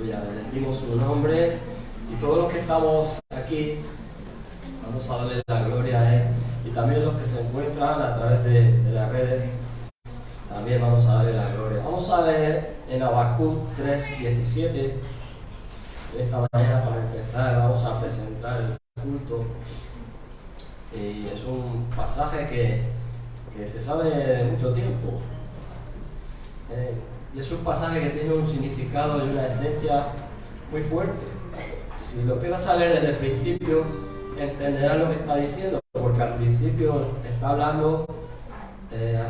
Aleluya, bendecimos su nombre y todos los que estamos aquí vamos a darle la gloria a Él, y también los que se encuentran a través de las redes también vamos a darle la gloria. Vamos a leer en Habacuc 3:17. Esta mañana, para empezar, vamos a presentar el culto, y es un pasaje que se sabe de mucho tiempo. Y es un pasaje que tiene un significado y una esencia muy fuerte. Si lo empiezas a leer desde el principio, entenderás lo que está diciendo, porque al principio está hablando,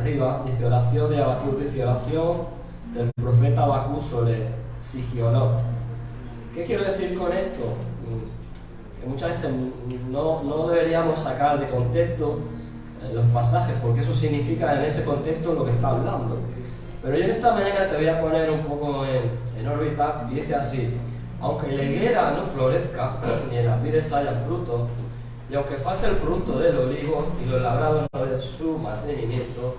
arriba, dice oración de Habacuc, dice oración del profeta Habacuc sobre Sigionot. ¿Qué quiero decir con esto? Que muchas veces no deberíamos sacar de contexto los pasajes, porque eso significa en ese contexto lo que está hablando. Pero yo en esta mañana te voy a poner un poco en órbita, y dice así: aunque la higuera no florezca, ni en las vides haya fruto, y aunque falte el fruto del olivo, y los labrados no den su mantenimiento,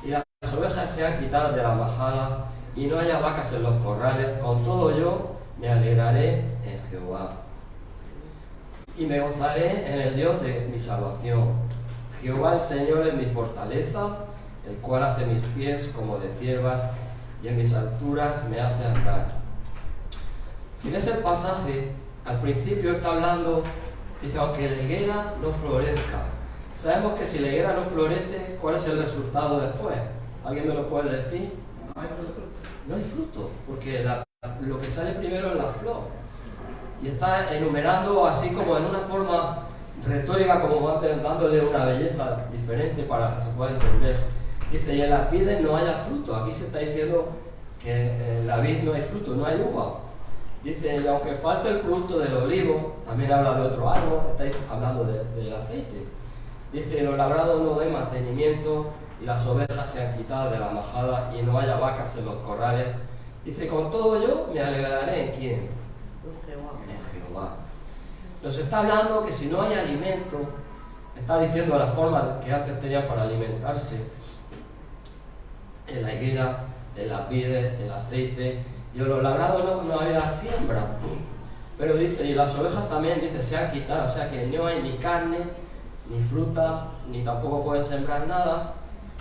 y las ovejas sean quitadas de la majada, y no haya vacas en los corrales, con todo yo me alegraré en Jehová, y me gozaré en el Dios de mi salvación. Jehová el Señor es mi fortaleza, el cual hace mis pies como de ciervas, y en mis alturas me hace andar. Si lees el pasaje, al principio está hablando, dice, aunque la higuera no florezca. Sabemos que si la higuera no florece, ¿cuál es el resultado después? ¿Alguien me lo puede decir? No hay fruto. No hay fruto, porque lo que sale primero es la flor. Y está enumerando así como en una forma retórica, como dándole una belleza diferente para que se pueda entender. Dice, y en las vides no haya fruto. Aquí se está diciendo que en la vid no hay fruto, no hay uva. Dice, y aunque falte el producto del olivo, también habla de otro árbol, está hablando del aceite. Dice, los labrados no den mantenimiento, y las ovejas sean quitadas de la majada, y no haya vacas en los corrales. Dice, con todo yo me alegraré en ¿quién? En Jehová. Nos está hablando que si no hay alimento, está diciendo la forma que antes tenían para alimentarse, en la higuera, en las vides, el aceite, y en los labrados no había siembra. Pero dice, y las ovejas también, dice, se han quitado, o sea que no hay ni carne, ni fruta, ni tampoco pueden sembrar nada,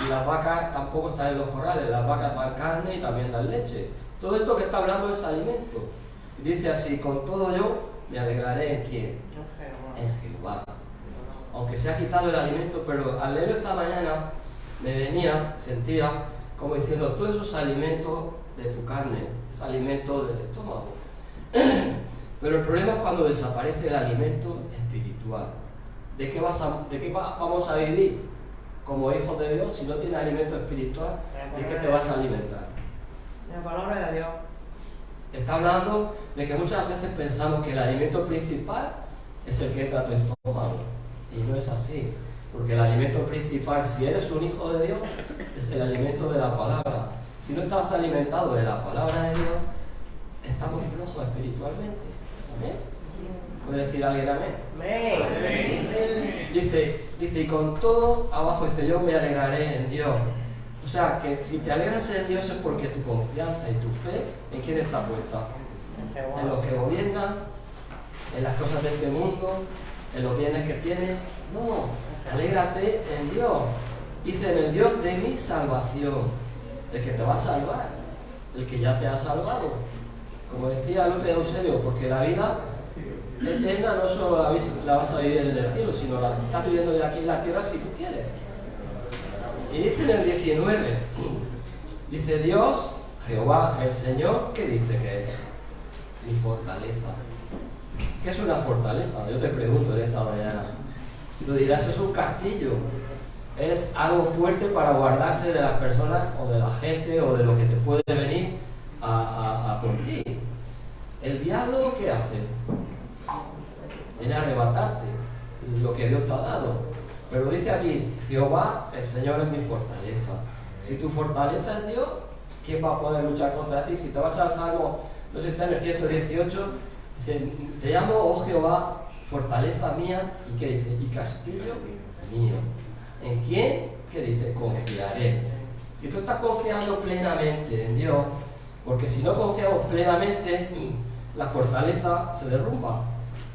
y las vacas tampoco están en los corrales, las vacas dan carne y también dan leche. Todo esto que está hablando es alimento. Y dice así, con todo yo me alegraré en ¿quién? En Jehová. Aunque se ha quitado el alimento, pero al leerlo esta mañana me sentía como diciendo, todos esos alimentos de tu carne, es alimento del estómago. Pero el problema es cuando desaparece el alimento espiritual. ¿De qué vamos a vivir como hijos de Dios si no tienes alimento espiritual? ¿De qué te vas a alimentar? La palabra de Dios. Está hablando de que muchas veces pensamos que el alimento principal es el que entra a tu estómago, y no es así, porque el alimento principal, si eres un hijo de Dios, es el alimento de la palabra. Si no estás alimentado de la palabra de Dios, estamos flojos espiritualmente. ¿Amén? ¿Puede decir alguien amén? Amén. Dice, y con todo, abajo dice, yo me alegraré en Dios. O sea, que si te alegras en Dios es porque tu confianza y tu fe, ¿en quién está puesta? En los que gobiernan, en las cosas de este mundo, en los bienes que tienes. No, alégrate en Dios. Dice, en el Dios de mi salvación, el que te va a salvar, el que ya te ha salvado. Como decía Lutero Eusebio, porque la vida eterna no solo la vas a vivir en el cielo, sino la estás viviendo de aquí en la tierra si tú quieres. Y dice en el 19, dice Dios, Jehová, el Señor, ¿qué dice que es? Mi fortaleza. ¿Qué es una fortaleza? Yo te pregunto en esta mañana. Tú dirás, es un castillo. Es algo fuerte para guardarse de las personas o de la gente o de lo que te puede venir a por ti. El diablo, ¿qué hace? Viene a arrebatarte lo que Dios te ha dado. Pero dice aquí, Jehová, el Señor es mi fortaleza. Si tu fortaleza es Dios, ¿quién va a poder luchar contra ti? Si te vas al Salmo, no sé si está en el 118, dice, te llamo, oh Jehová, fortaleza mía, ¿y qué dice? Y castillo mío. ¿En quién? ¿Qué dice? Confiaré. Si tú estás confiando plenamente en Dios, porque si no confiamos plenamente, la fortaleza se derrumba.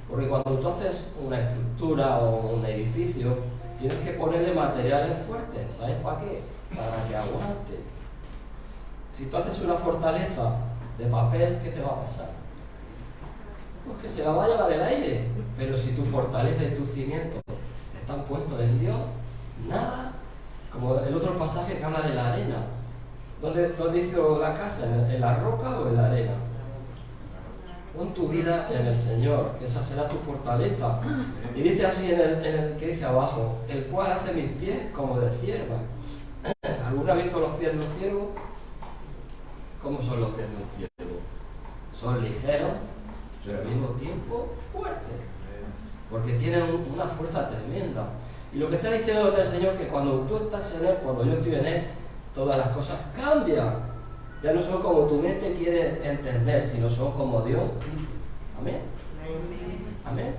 Porque cuando tú haces una estructura o un edificio, tienes que ponerle materiales fuertes. ¿Sabes para qué? Para que aguante. Si tú haces una fortaleza de papel, ¿qué te va a pasar? Pues que se la va a llevar el aire. Pero si tu fortaleza y tus cimientos están puestos en Dios, nada. Como el otro pasaje que habla de la arena. ¿Dónde hizo la casa? ¿En la roca o en la arena? Pon tu vida en el Señor, que esa será tu fortaleza. Y dice así en el que dice abajo, el cual hace mis pies como de cierva. ¿Alguna vez visto los pies de un ciervo? ¿Cómo son los pies de un ciervo? Son ligeros, pero al mismo tiempo fuertes, porque tienen una fuerza tremenda. Y lo que está diciendo el Señor es que cuando tú estás en Él, cuando yo estoy en Él, todas las cosas cambian. Ya no son como tu mente quiere entender, sino son como Dios dice. Amén. Amén.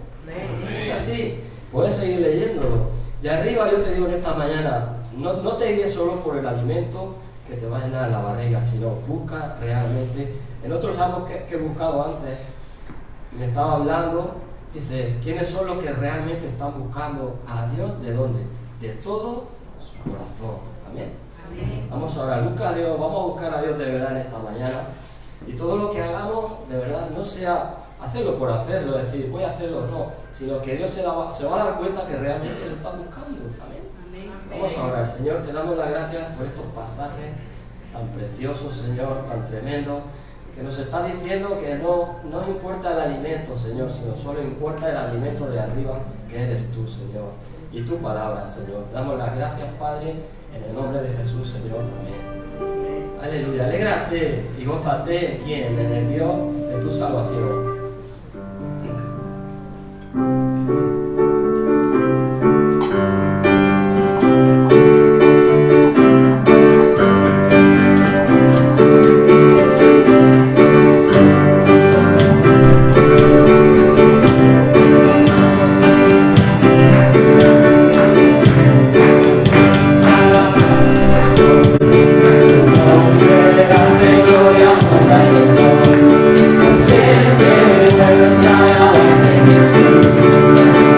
Es así. Puedes seguir leyéndolo. Y arriba yo te digo en esta mañana, no te guíes solo por el alimento que te va a llenar la barriga, sino busca realmente. En otros salmos que he buscado antes, me estaba hablando, dice, ¿quiénes son los que realmente están buscando a Dios? ¿De dónde? De todo su corazón. Amén. Vamos a orar, busca a Dios, vamos a buscar a Dios de verdad en esta mañana. Y todo lo que hagamos, de verdad, no sea hacerlo por hacerlo, decir, voy a hacerlo, no, sino que Dios se va a dar cuenta que realmente lo está buscando. Amén. Vamos a orar, Señor, te damos las gracias por estos pasajes tan preciosos, Señor, tan tremendos, que nos está diciendo que no importa el alimento, Señor, sino solo importa el alimento de arriba, que eres tú, Señor, y tu palabra, Señor. Te damos las gracias, Padre, en el nombre de Jesús, Señor. Amén. Aleluya. Alégrate y gózate en quién, en el Dios de tu salvación. Siempre me besará Jesús.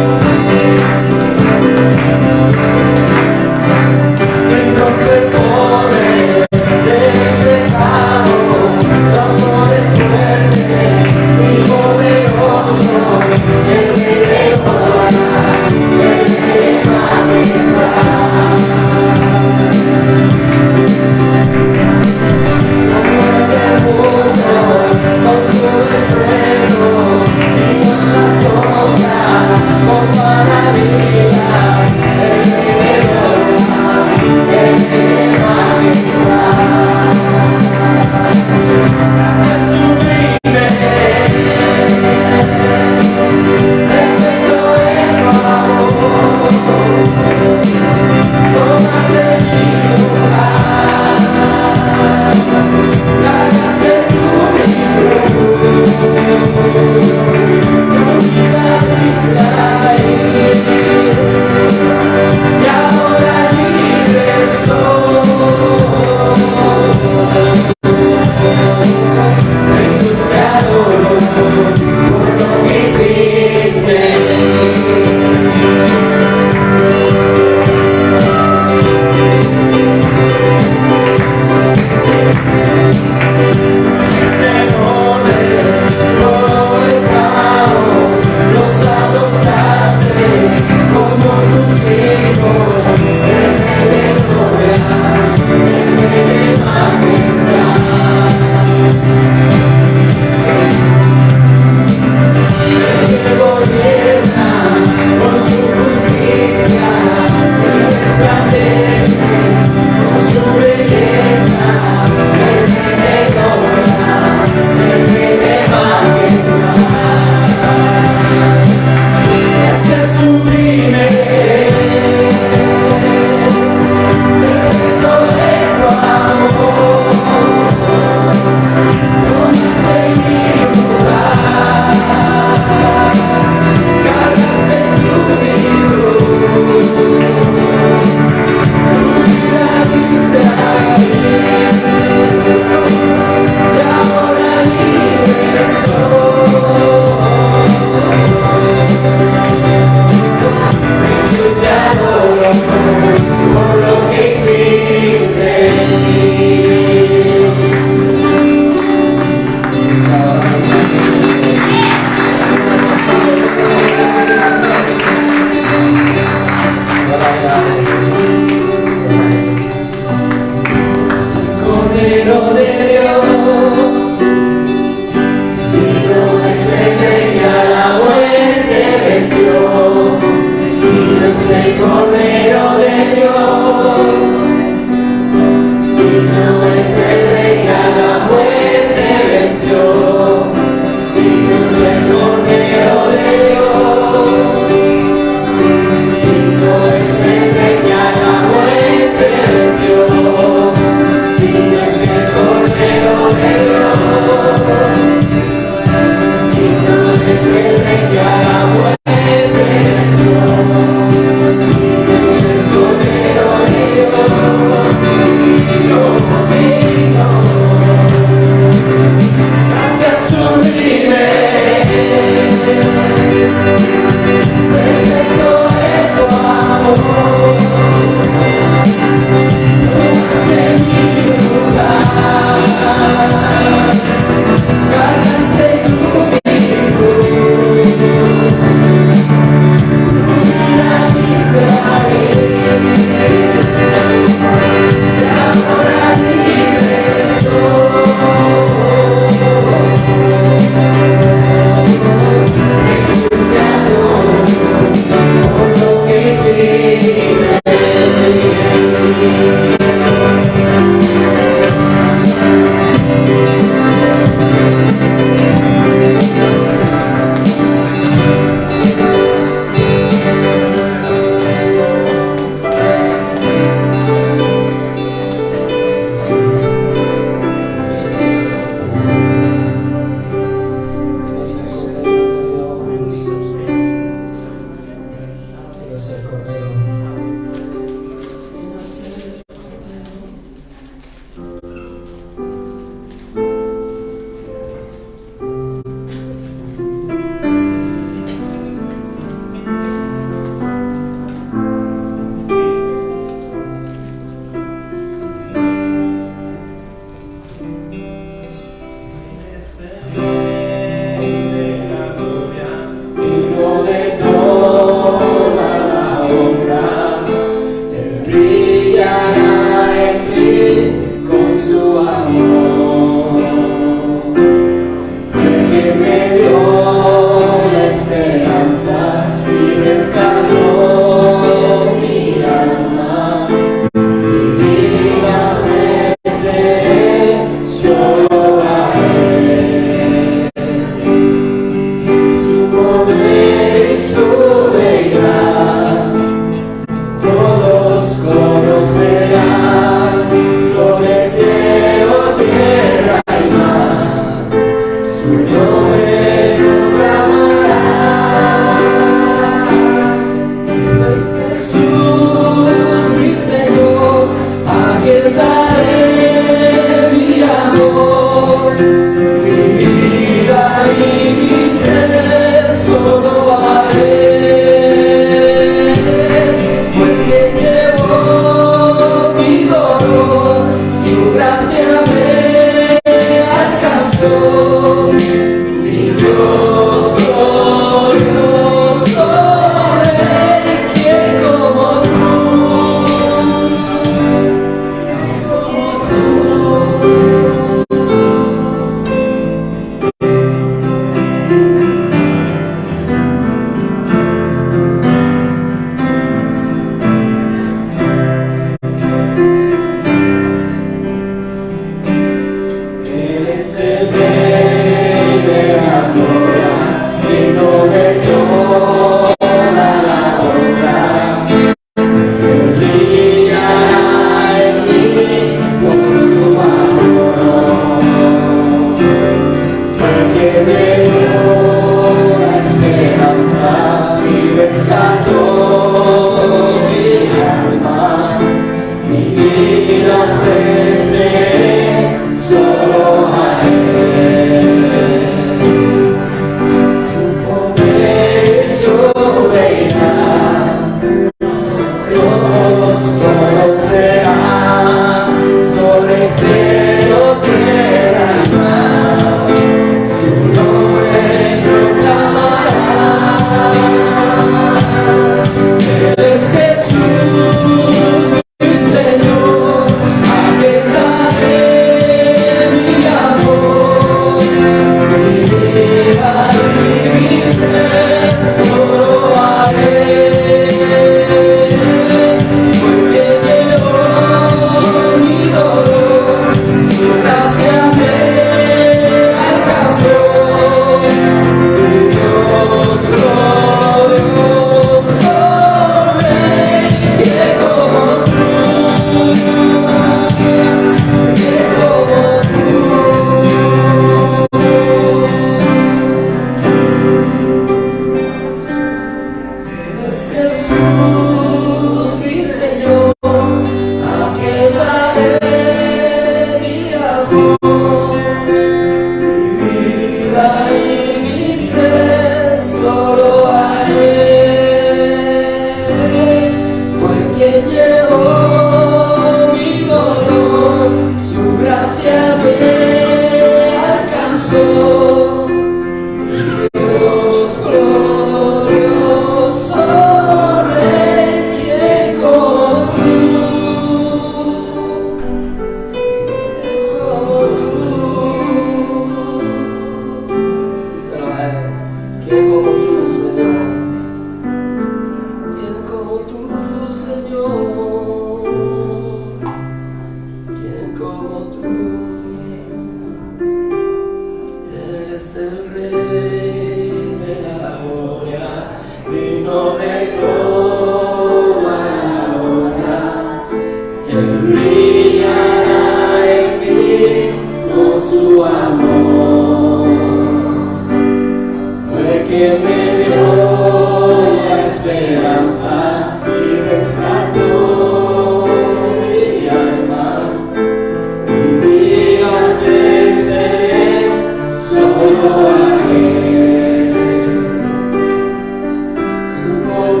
Su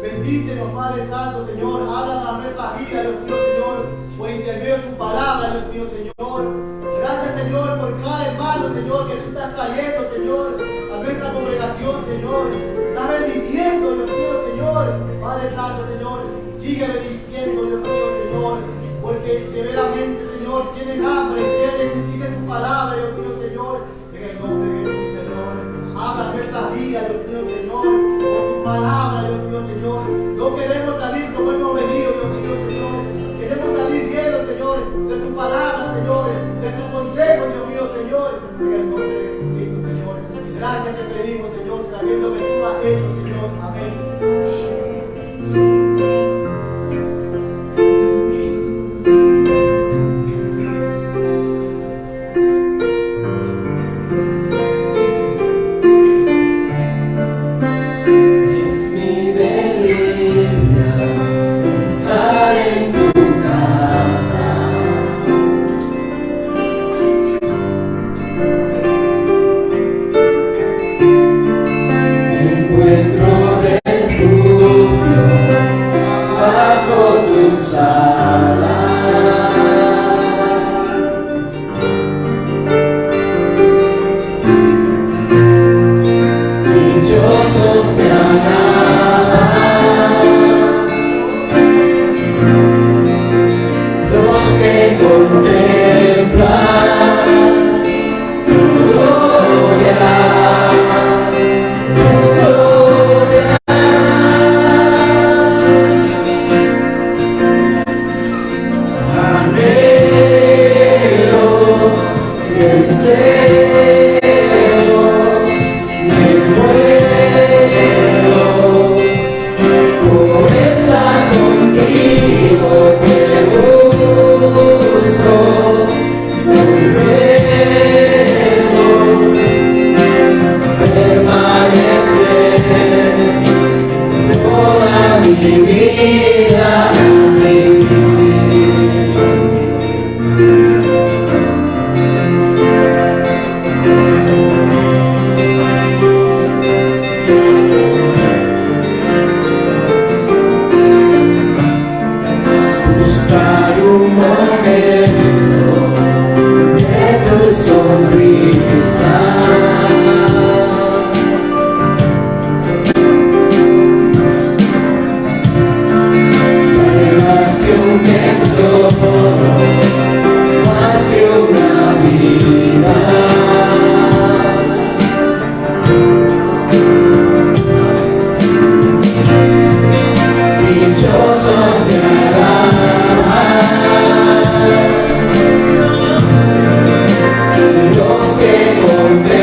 Bendícenos, Padre Santo, Señor. Habla a nuestra vida, Dios mío, Señor, por intermedio de tu palabra, Dios mío, Señor. Gracias, Señor, por cada hermano, Señor, que tú estás trayendo, Señor, a nuestra congregación, Señor. Estás bendiciendo, Dios mío, Señor. Padre Santo, Señor, sigue bendiciendo, Dios mío, Señor, porque verdaderamente, Señor, tienen hambre, sigue su palabra, Dios mío, Señor. En el nombre de Jesús, Señor. Habla nuestras vidas, Dios mío, Señor, por tu palabra, Dios mío, Señor. No queremos salir como hemos venido, Dios mío, Señor. Queremos salir llenos, Señor, de tu palabra, Señor, de tu consejo, Dios mío, Señor. En el nombre de Jesucristo, Señor. Gracias te pedimos, Señor, sabiendo que tú has hecho, Señor. Amén. Los que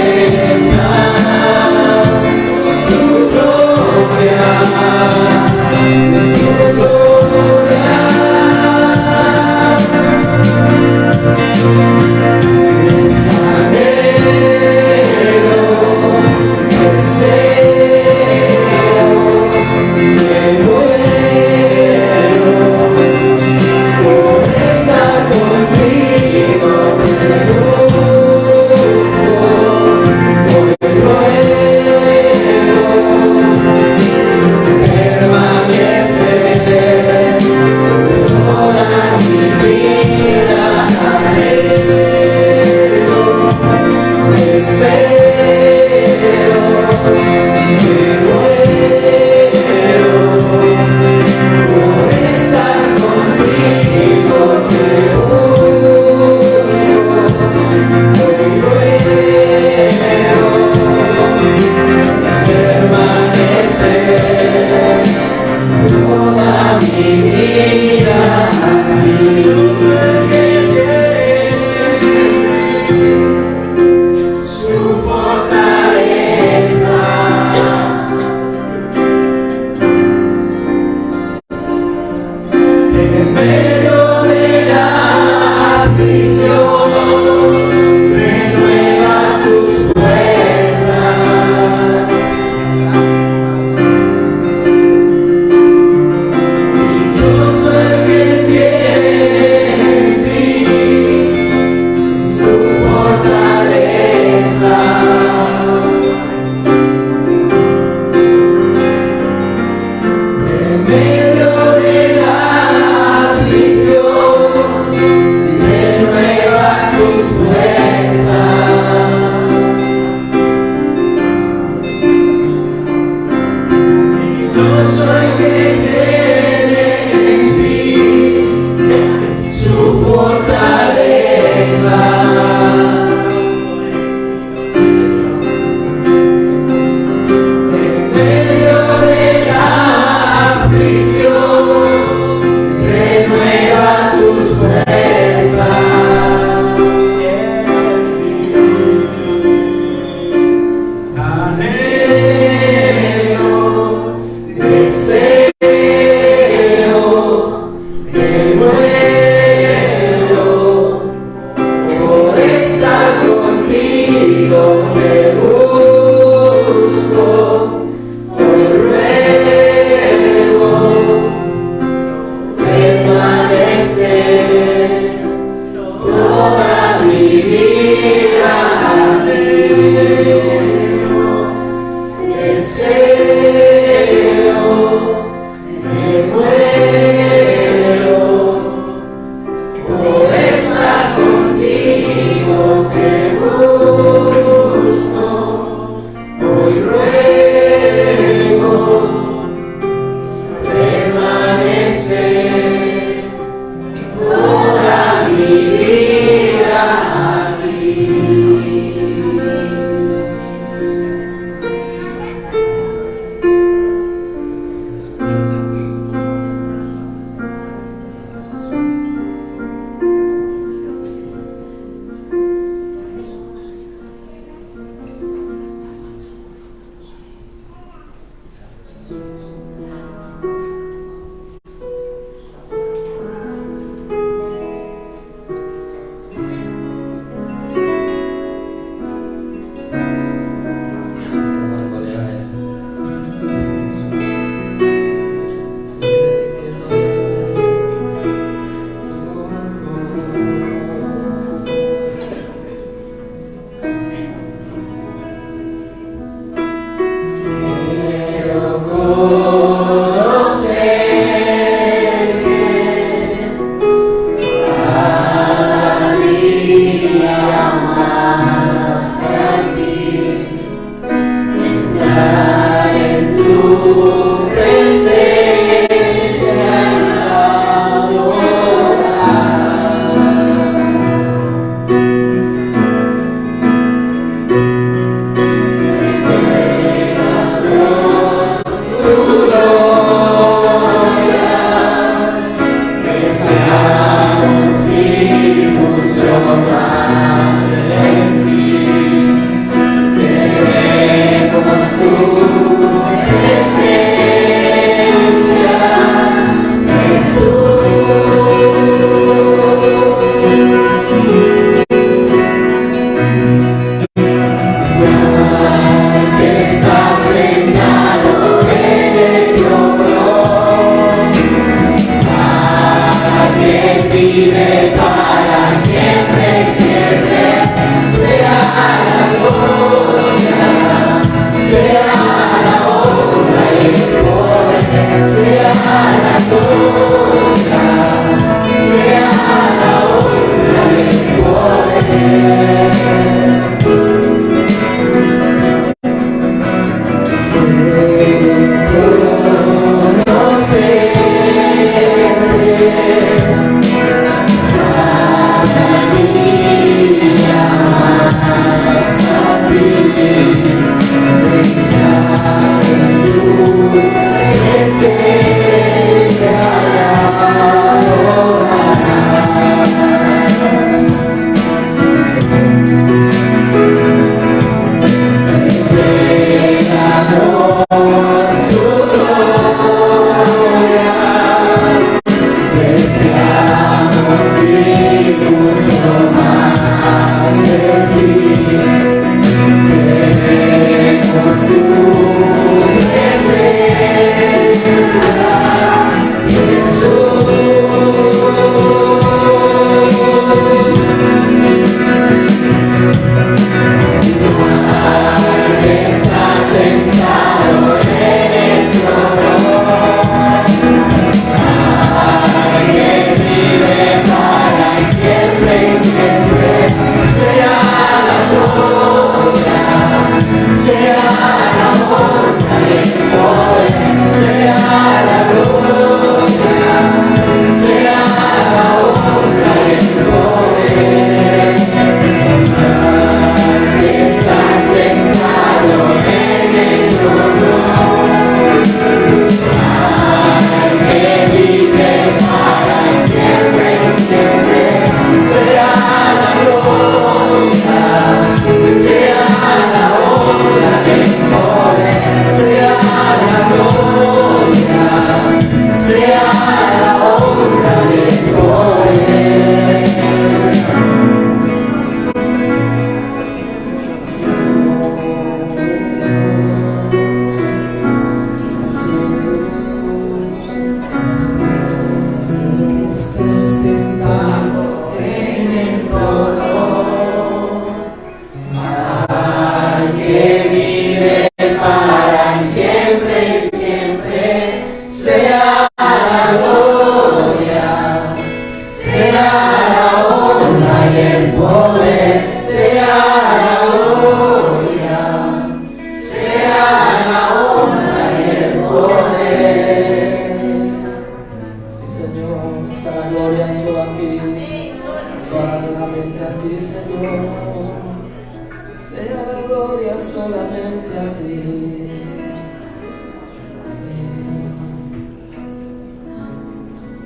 gloria solamente a ti.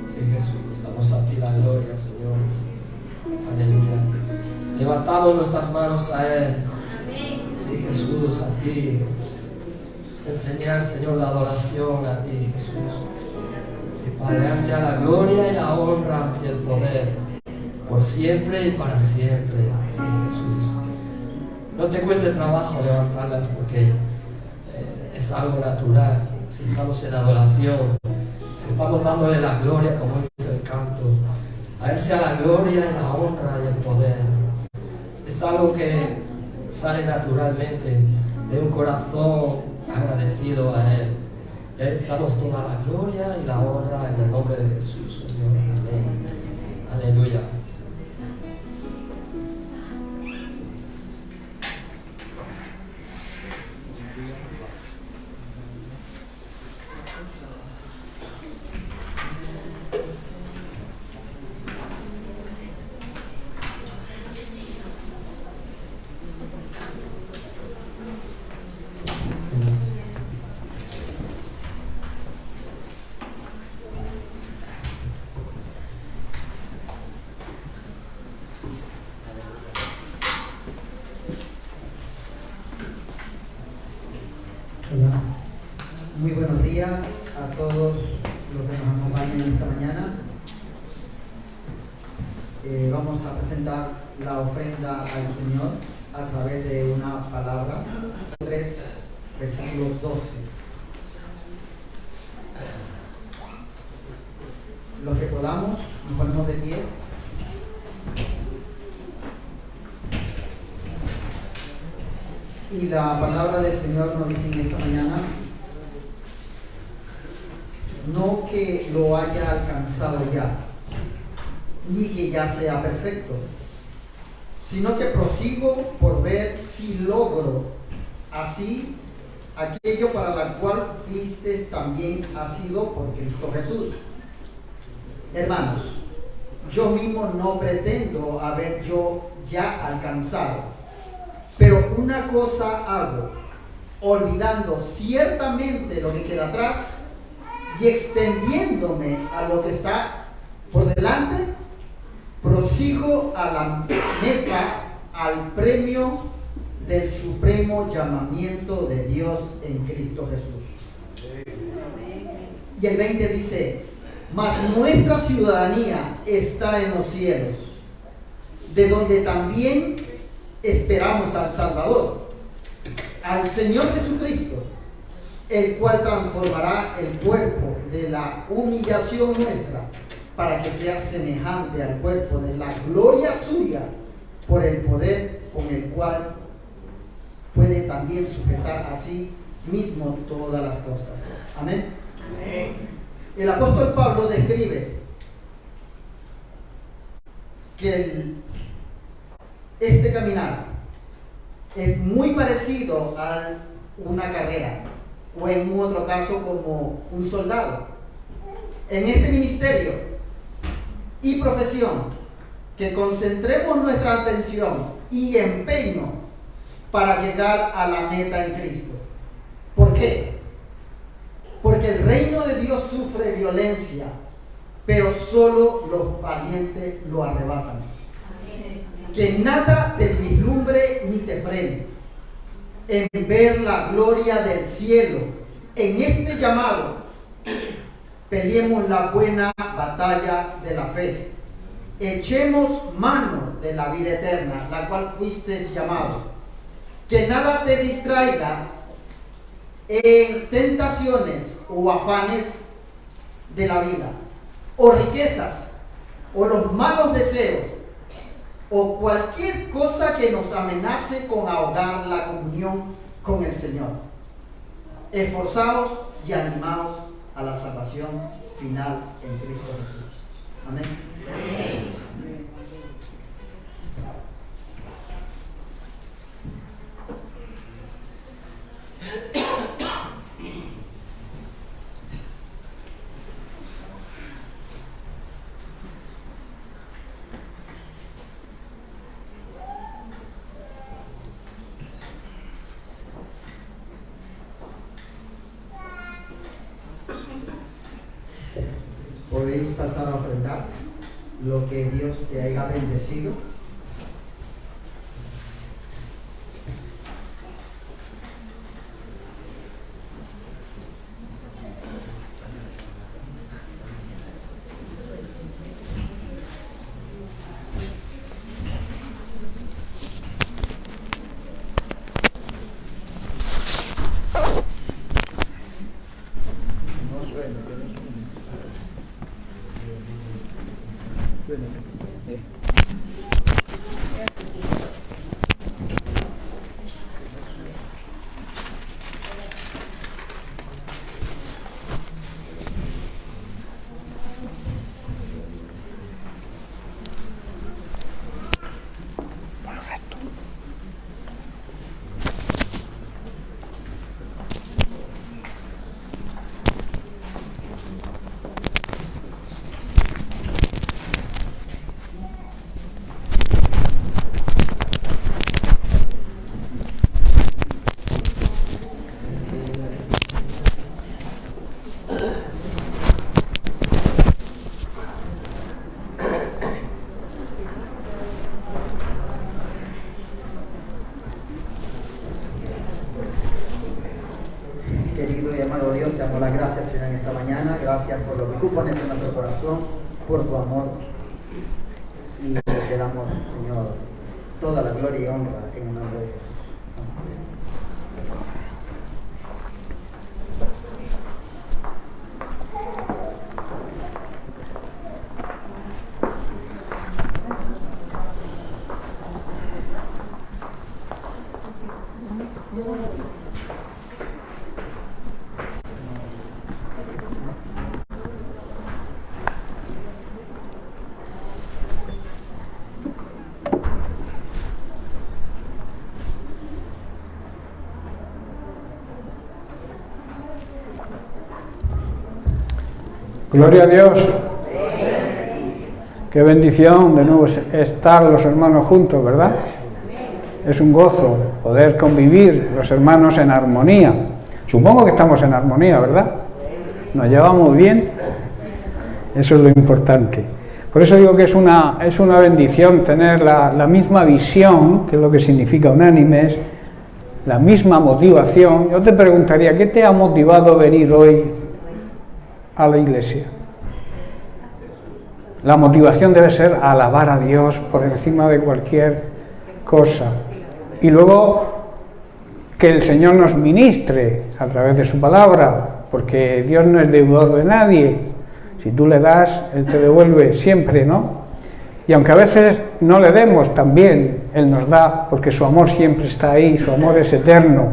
Sí, Jesús, damos a ti la gloria, Señor. Aleluya. Levantamos nuestras manos a Él. Sí, Jesús, a ti. Enseñar, Señor, la adoración a ti, Jesús. Sí, Padre, sea la gloria y la honra y el poder por siempre y para siempre. Sí, Jesús. No te cueste trabajo levantarlas porque es algo natural. Si estamos en adoración, si estamos dándole la gloria, como dice el canto, a Él sea la gloria, la honra y el poder. Es algo que sale naturalmente de un corazón agradecido a Él. Le damos toda la gloria y la honra en el nombre de Jesús, Señor. Amén. Aleluya. Hola. Muy buenos días a todos los que nos acompañan esta mañana. Vamos a presentar la ofrenda al Señor a través de una palabra. 3, versículo 12. Los que podamos, nos ponemos de pie. Y la palabra del Señor nos dice en esta mañana, no que lo haya alcanzado ya, ni que ya sea perfecto, sino que prosigo por ver si logro así aquello para la cual fuiste también asido por Cristo Jesús. Hermanos, yo mismo no pretendo haber yo ya alcanzado, pero una cosa hago, olvidando ciertamente lo que queda atrás y extendiéndome a lo que está por delante, prosigo a la meta, al premio del supremo llamamiento de Dios en Cristo Jesús. Y el 20 dice, mas nuestra ciudadanía está en los cielos, de donde también esperamos al Salvador, al Señor Jesucristo, el cual transformará el cuerpo de la humillación nuestra para que sea semejante al cuerpo de la gloria suya, por el poder con el cual puede también sujetar a sí mismo todas las cosas. Amén. Amén. El apóstol Pablo describe que este caminar es muy parecido a una carrera, o en otro caso como un soldado. En este ministerio y profesión, que concentremos nuestra atención y empeño para llegar a la meta en Cristo. ¿Por qué? Porque el reino de Dios sufre violencia, pero solo los valientes lo arrebatan. Que nada te vislumbre ni te frene en ver la gloria del cielo. En este llamado, peleemos la buena batalla de la fe. Echemos mano de la vida eterna, la cual fuiste llamado. Que nada te distraiga en tentaciones o afanes de la vida, o riquezas, o los malos deseos, o cualquier cosa que nos amenace con ahogar la comunión con el Señor. Esforzaos y animaos a la salvación final en Cristo Jesús. Amén. Amén. pasar a ofrendar lo que Dios te haya bendecido. Querido y amado Dios, te damos las gracias, Señor, en esta mañana. Gracias por lo que tú pones en nuestro corazón, por tu amor. Y te damos, Señor, toda la gloria y honra en el nombre de Jesús. Gloria a Dios. Qué bendición de nuevo estar los hermanos juntos, ¿verdad? Es un gozo poder convivir los hermanos en armonía. Supongo que estamos en armonía, ¿verdad? Nos llevamos bien. Eso es lo importante. Por eso digo que es una bendición tener la misma visión, que es lo que significa unánimes, la misma motivación. Yo te preguntaría, ¿qué te ha motivado a venir hoy a la iglesia? La motivación debe ser alabar a Dios por encima de cualquier cosa. Y luego que el Señor nos ministre a través de su palabra, porque Dios no es deudor de nadie. Si tú le das, Él te devuelve siempre, ¿no? Y aunque a veces no le demos, también Él nos da, porque su amor siempre está ahí, su amor es eterno.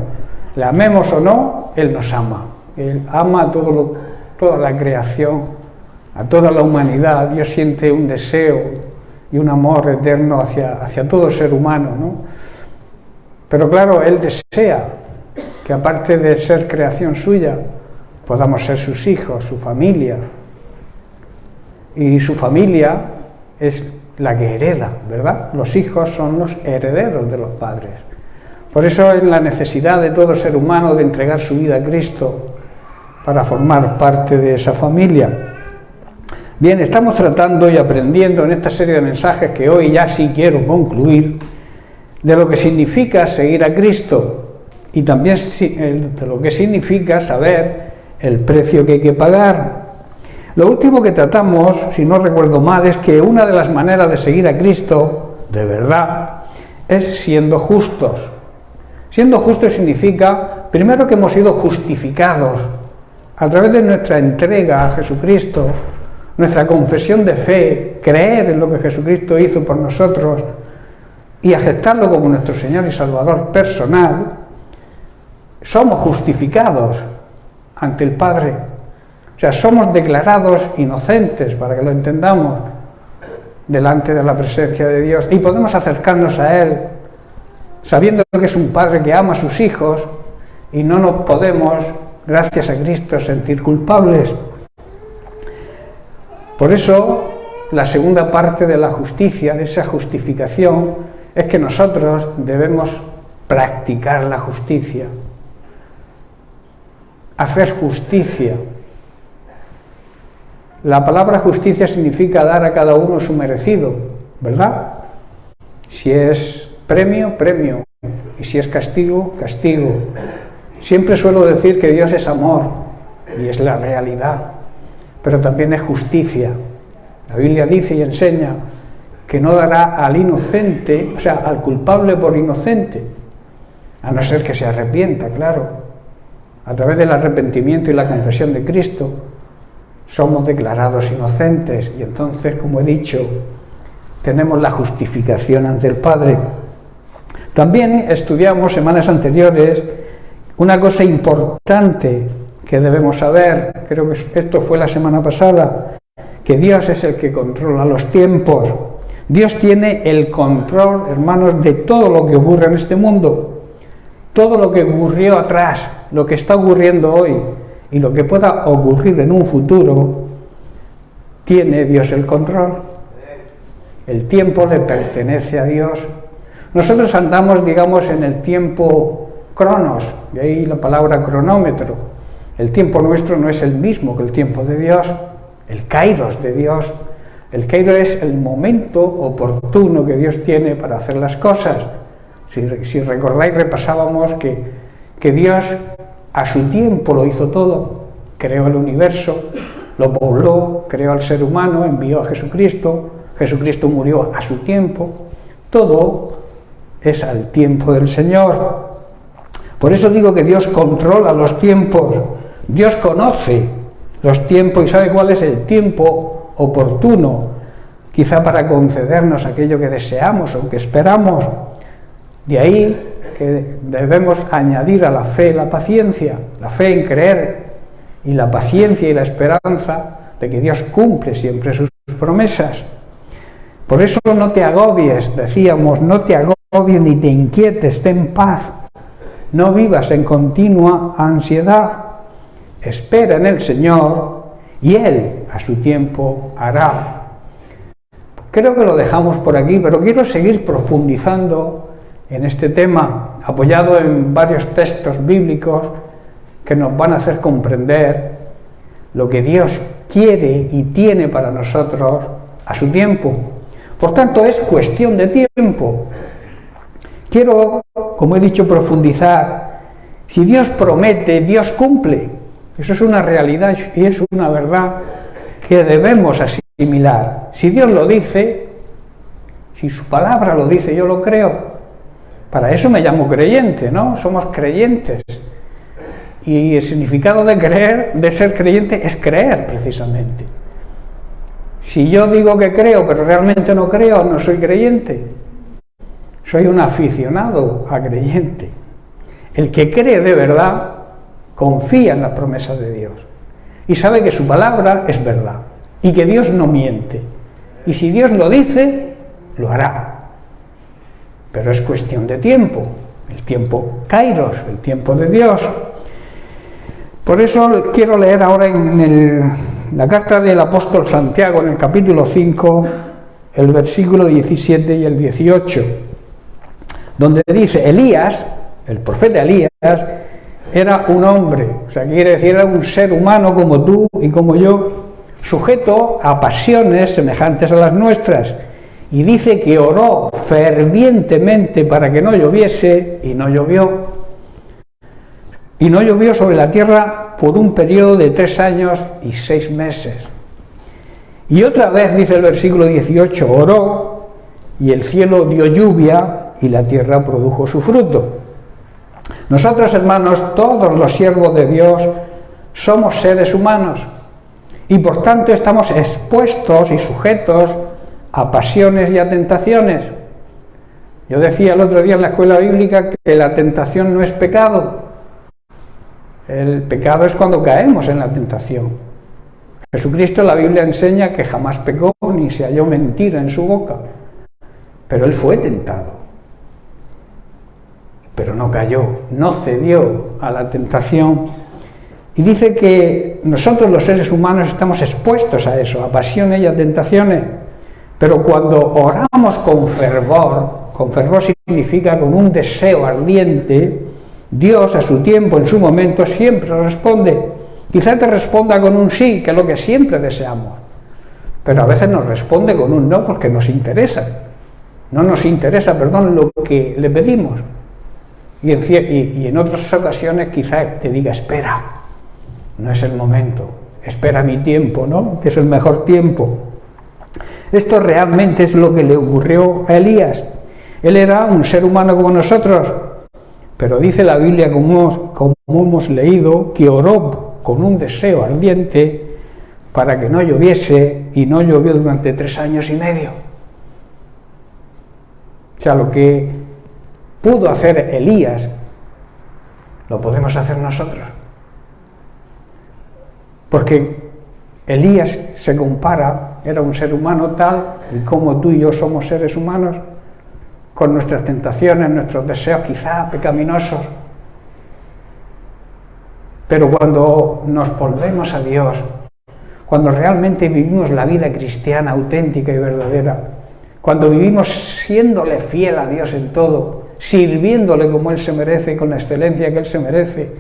Le amemos o no, Él nos ama. Él ama a toda la creación, a toda la humanidad. Dios siente un deseo y un amor eterno hacia todo ser humano, ¿no? Pero claro, Él desea que aparte de ser creación suya, podamos ser sus hijos, su familia. Y su familia es la que hereda, ¿verdad? Los hijos son los herederos de los padres. Por eso es la necesidad de todo ser humano de entregar su vida a Cristo para formar parte de esa familia. Bien, estamos tratando y aprendiendo en esta serie de mensajes, que hoy ya sí quiero concluir, de lo que significa seguir a Cristo y también de lo que significa saber el precio que hay que pagar. Lo último que tratamos, si no recuerdo mal, es que una de las maneras de seguir a Cristo, de verdad, es siendo justos. Siendo justos significa, primero, que hemos sido justificados a través de nuestra entrega a Jesucristo, nuestra confesión de fe, creer en lo que Jesucristo hizo por nosotros y aceptarlo como nuestro Señor y Salvador personal. Somos justificados ante el Padre. O sea, somos declarados inocentes, para que lo entendamos, delante de la presencia de Dios. Y podemos acercarnos a Él, sabiendo que es un Padre que ama a sus hijos, y no nos podemos, gracias a Cristo, sentir culpables. Por eso, la segunda parte de la justicia, de esa justificación, es que nosotros debemos practicar la justicia, hacer justicia. La palabra justicia significa dar a cada uno su merecido, ¿verdad? Si es premio, premio. Y si es castigo, castigo. Siempre suelo decir que Dios es amor, y es la realidad, pero también es justicia. La Biblia dice y enseña que no dará al inocente, o sea, al culpable por inocente, a no ser que se arrepienta, claro. A través del arrepentimiento y la confesión de Cristo, somos declarados inocentes, y entonces, como he dicho, tenemos la justificación ante el Padre. También estudiamos semanas anteriores una cosa importante que debemos saber, creo que esto fue la semana pasada, que Dios es el que controla los tiempos. Dios tiene el control, hermanos, de todo lo que ocurre en este mundo, todo lo que ocurrió atrás, lo que está ocurriendo hoy y lo que pueda ocurrir en un futuro, tiene Dios el control. El tiempo le pertenece a Dios. Nosotros andamos, digamos, en el tiempo cronos, de ahí la palabra cronómetro. El tiempo nuestro no es el mismo que el tiempo de Dios, el kairos de Dios. El kairos es el momento oportuno que Dios tiene para hacer las cosas. Si recordáis, repasábamos que Dios a su tiempo lo hizo todo. Creó el universo, lo pobló, creó al ser humano, envió a Jesucristo. Jesucristo murió a su tiempo. Todo es al tiempo del Señor. Por eso digo que Dios controla los tiempos. Dios conoce los tiempos y sabe cuál es el tiempo oportuno, quizá para concedernos aquello que deseamos o que esperamos. De ahí que debemos añadir a la fe la paciencia, la fe en creer y la paciencia y la esperanza de que Dios cumple siempre sus promesas. Por eso no te agobies, decíamos, no te agobies ni te inquietes, ten paz, no vivas en continua ansiedad, espera en el Señor y Él a su tiempo hará. Creo que lo dejamos por aquí, pero quiero seguir profundizando en este tema, apoyado en varios textos bíblicos que nos van a hacer comprender lo que Dios quiere y tiene para nosotros a su tiempo. Por tanto, es cuestión de tiempo. Quiero, como he dicho, profundizar. Si Dios promete, Dios cumple. Eso es una realidad y es una verdad que debemos asimilar. Si Dios lo dice, si su palabra lo dice, yo lo creo. Para eso me llamo creyente, ¿no? Somos creyentes. Y el significado de creer, de ser creyente, es creer, precisamente. Si yo digo que creo, pero realmente no creo, no soy creyente. Soy un aficionado a creyente. El que cree de verdad, confía en las promesas de Dios. Y sabe que su palabra es verdad. Y que Dios no miente. Y si Dios lo dice, lo hará. Pero es cuestión de tiempo. El tiempo kairos, el tiempo de Dios. Por eso quiero leer ahora en la carta del apóstol Santiago, en el capítulo 5, el versículo 17 y el 18, donde dice, Elías, el profeta Elías, era un hombre, o sea, quiere decir, era un ser humano como tú y como yo, sujeto a pasiones semejantes a las nuestras, y dice que oró fervientemente para que no lloviese, y no llovió. Y no llovió sobre la tierra por un periodo de 3 años y 6 meses. Y otra vez, dice el versículo 18, oró, y el cielo dio lluvia, y la tierra produjo su fruto. Nosotros, hermanos, todos los siervos de Dios, somos seres humanos, y por tanto estamos expuestos y sujetos a pasiones y a tentaciones. Yo decía el otro día en la escuela bíblica que la tentación no es pecado. El pecado es cuando caemos en la tentación. Jesucristo en la Biblia enseña que jamás pecó ni se halló mentira en su boca. Pero Él fue tentado. Pero no cayó, no cedió a la tentación. Y dice que nosotros los seres humanos estamos expuestos a eso, a pasiones y a tentaciones. Pero cuando oramos con fervor significa con un deseo ardiente, Dios a su tiempo, en su momento, siempre responde Quizá te responda con un sí, que es lo que siempre deseamos, pero a veces nos responde con un no porque nos interesa. No nos interesa, perdón, lo que le pedimos. Y en otras ocasiones quizá te diga, espera, no es el momento, espera mi tiempo, ¿no? Que es el mejor tiempo. Esto realmente es lo que le ocurrió a Elías. Él era un ser humano como nosotros, pero dice la Biblia, como hemos leído, que oró con un deseo ardiente para que no lloviese, y no llovió durante 3 años y medio. O sea, lo que pudo hacer Elías, lo podemos hacer nosotros. Porque Elías se compara, era un ser humano tal, y como tú y yo somos seres humanos, con nuestras tentaciones, nuestros deseos quizá pecaminosos. Pero cuando nos volvemos a Dios, cuando realmente vivimos la vida cristiana auténtica y verdadera, cuando vivimos siéndole fiel a Dios en todo, sirviéndole como Él se merece, con la excelencia que Él se merece,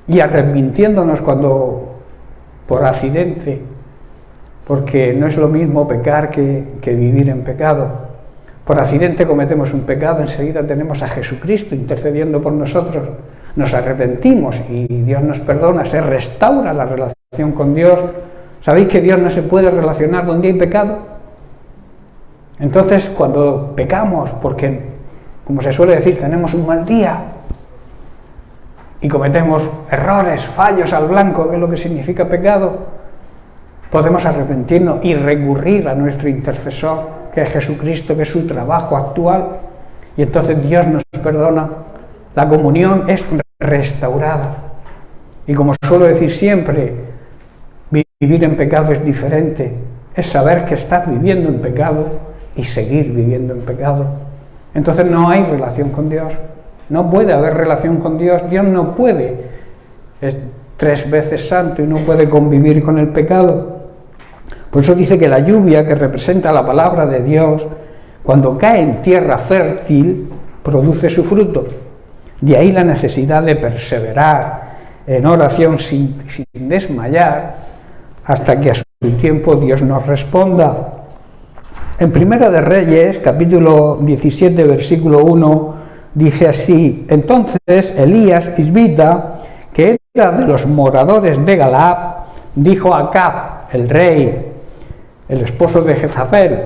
y arrepintiéndonos cuando por accidente, porque no es lo mismo pecar que vivir en pecado. Por accidente cometemos un pecado, enseguida tenemos a Jesucristo intercediendo por nosotros, nos arrepentimos y Dios nos perdona, se restaura la relación con Dios. ¿Sabéis que Dios no se puede relacionar donde hay pecado? Entonces, cuando pecamos, porque, como se suele decir, tenemos un mal día y cometemos errores, fallos al blanco, que es lo que significa pecado, podemos arrepentirnos y recurrir a nuestro intercesor, que es Jesucristo, que es su trabajo actual, y entonces Dios nos perdona. La comunión es restaurada. Y como suelo decir siempre, vivir en pecado es diferente. Es saber que estás viviendo en pecado y seguir viviendo en pecado. Entonces no hay relación con Dios. No puede haber relación con Dios. Dios no puede. Es 3 veces santo y no puede convivir con el pecado. Por eso dice que la lluvia, que representa la palabra de Dios, cuando cae en tierra fértil, produce su fruto. De ahí la necesidad de perseverar en oración sin desmayar hasta que a su tiempo Dios nos responda. En Primera de Reyes, capítulo 17, versículo 1, dice así: entonces Elías tisbita, que era de los moradores de Galaad, dijo a Acab, el rey, el esposo de Jezabel,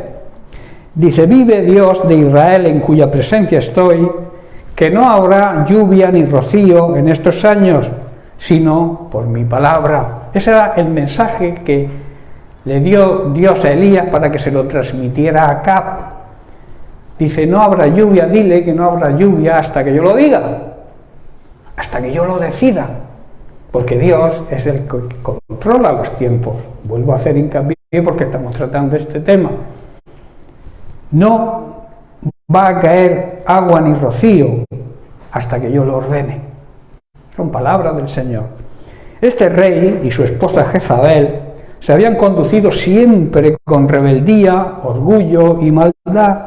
dice: vive Dios de Israel, en cuya presencia estoy, que no habrá lluvia ni rocío en estos años, sino por mi palabra. Ese era el mensaje que le dio Dios a Elías para que se lo transmitiera a Acab. Dice: no habrá lluvia, dile que no habrá lluvia hasta que yo lo diga, hasta que yo lo decida, porque Dios es el que controla los tiempos. Vuelvo a hacer hincapié porque estamos tratando este tema. No va a caer agua ni rocío hasta que yo lo ordene. Son palabras del Señor. Este rey y su esposa Jezabel se habían conducido siempre con rebeldía, orgullo y maldad,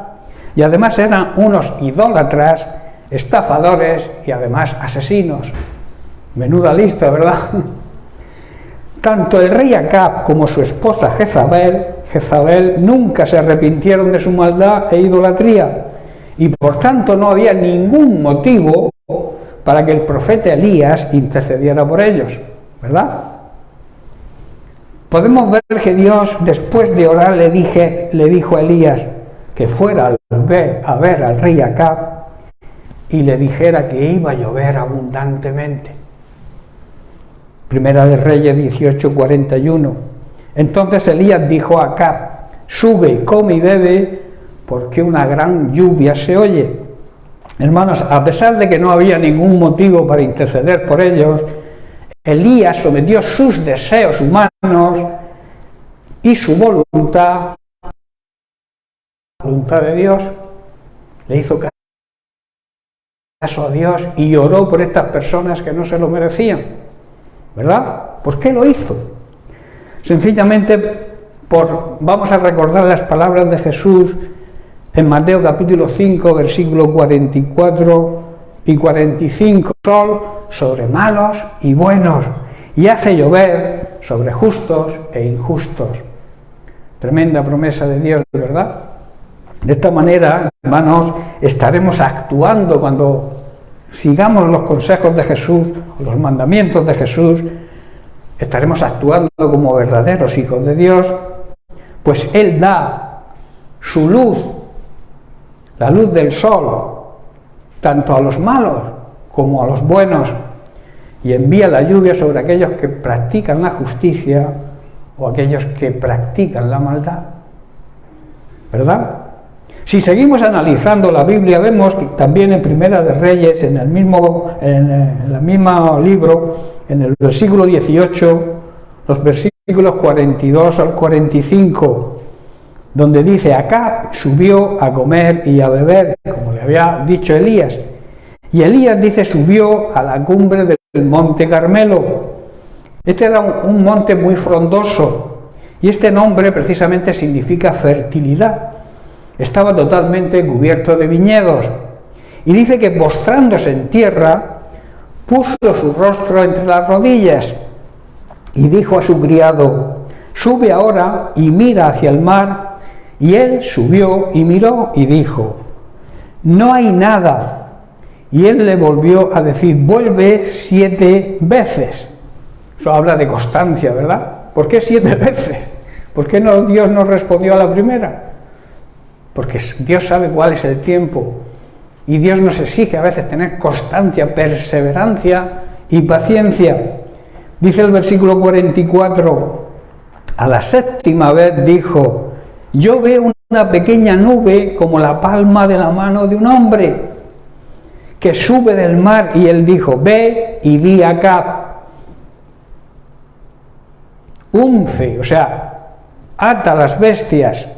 y además eran unos idólatras, estafadores y además asesinos. Menuda lista, ¿verdad? Tanto el rey Acab como su esposa Jezabel nunca se arrepintieron de su maldad e idolatría, y por tanto no había ningún motivo para que el profeta Elías intercediera por ellos, ¿verdad? Podemos ver que Dios, después de orar, le dijo a Elías que fuera a ver al rey Acab y le dijera que iba a llover abundantemente. Primera de Reyes 18:41. Entonces Elías dijo a Acab: sube, come y bebe, porque una gran lluvia se oye. Hermanos, a pesar de que no había ningún motivo para interceder por ellos, Elías sometió sus deseos humanos y su voluntad a la voluntad de Dios. Le hizo caso a Dios y oró por estas personas que no se lo merecían, ¿verdad? ¿Por qué lo hizo? Sencillamente vamos a recordar las palabras de Jesús en Mateo capítulo 5, versículos 44 y 45. Sol sobre malos y buenos, y hace llover sobre justos e injustos. Tremenda promesa de Dios, ¿verdad? De esta manera, hermanos, estaremos actuando cuando sigamos los consejos de Jesús, los mandamientos de Jesús, estaremos actuando como verdaderos hijos de Dios, pues Él da su luz, la luz del sol, tanto a los malos como a los buenos, y envía la lluvia sobre aquellos que practican la justicia o aquellos que practican la maldad. ¿Verdad? Si seguimos analizando la Biblia, vemos que también en Primera de Reyes, en el mismo libro, en el versículo 18, los versículos 42 al 45, donde dice: Acab subió a comer y a beber, como le había dicho Elías. Y Elías, dice, subió a la cumbre del monte Carmelo. Este era un monte muy frondoso, y este nombre precisamente significa fertilidad. Estaba totalmente cubierto de viñedos, y dice que postrándose en tierra, puso su rostro entre las rodillas, y dijo a su criado: sube ahora y mira hacia el mar. Y él subió y miró y dijo: no hay nada. Y él le volvió a decir: vuelve 7 veces. Eso habla de constancia, ¿verdad? ¿Por qué 7 veces? ¿Por qué no Dios no respondió a la primera? Porque Dios sabe cuál es el tiempo, y Dios nos exige a veces tener constancia, perseverancia y paciencia. Dice el versículo 44: a la 7ª vez dijo: yo veo una pequeña nube como la palma de la mano de un hombre que sube del mar. Y él dijo: ve y di a Acab: unce, o sea, ata las bestias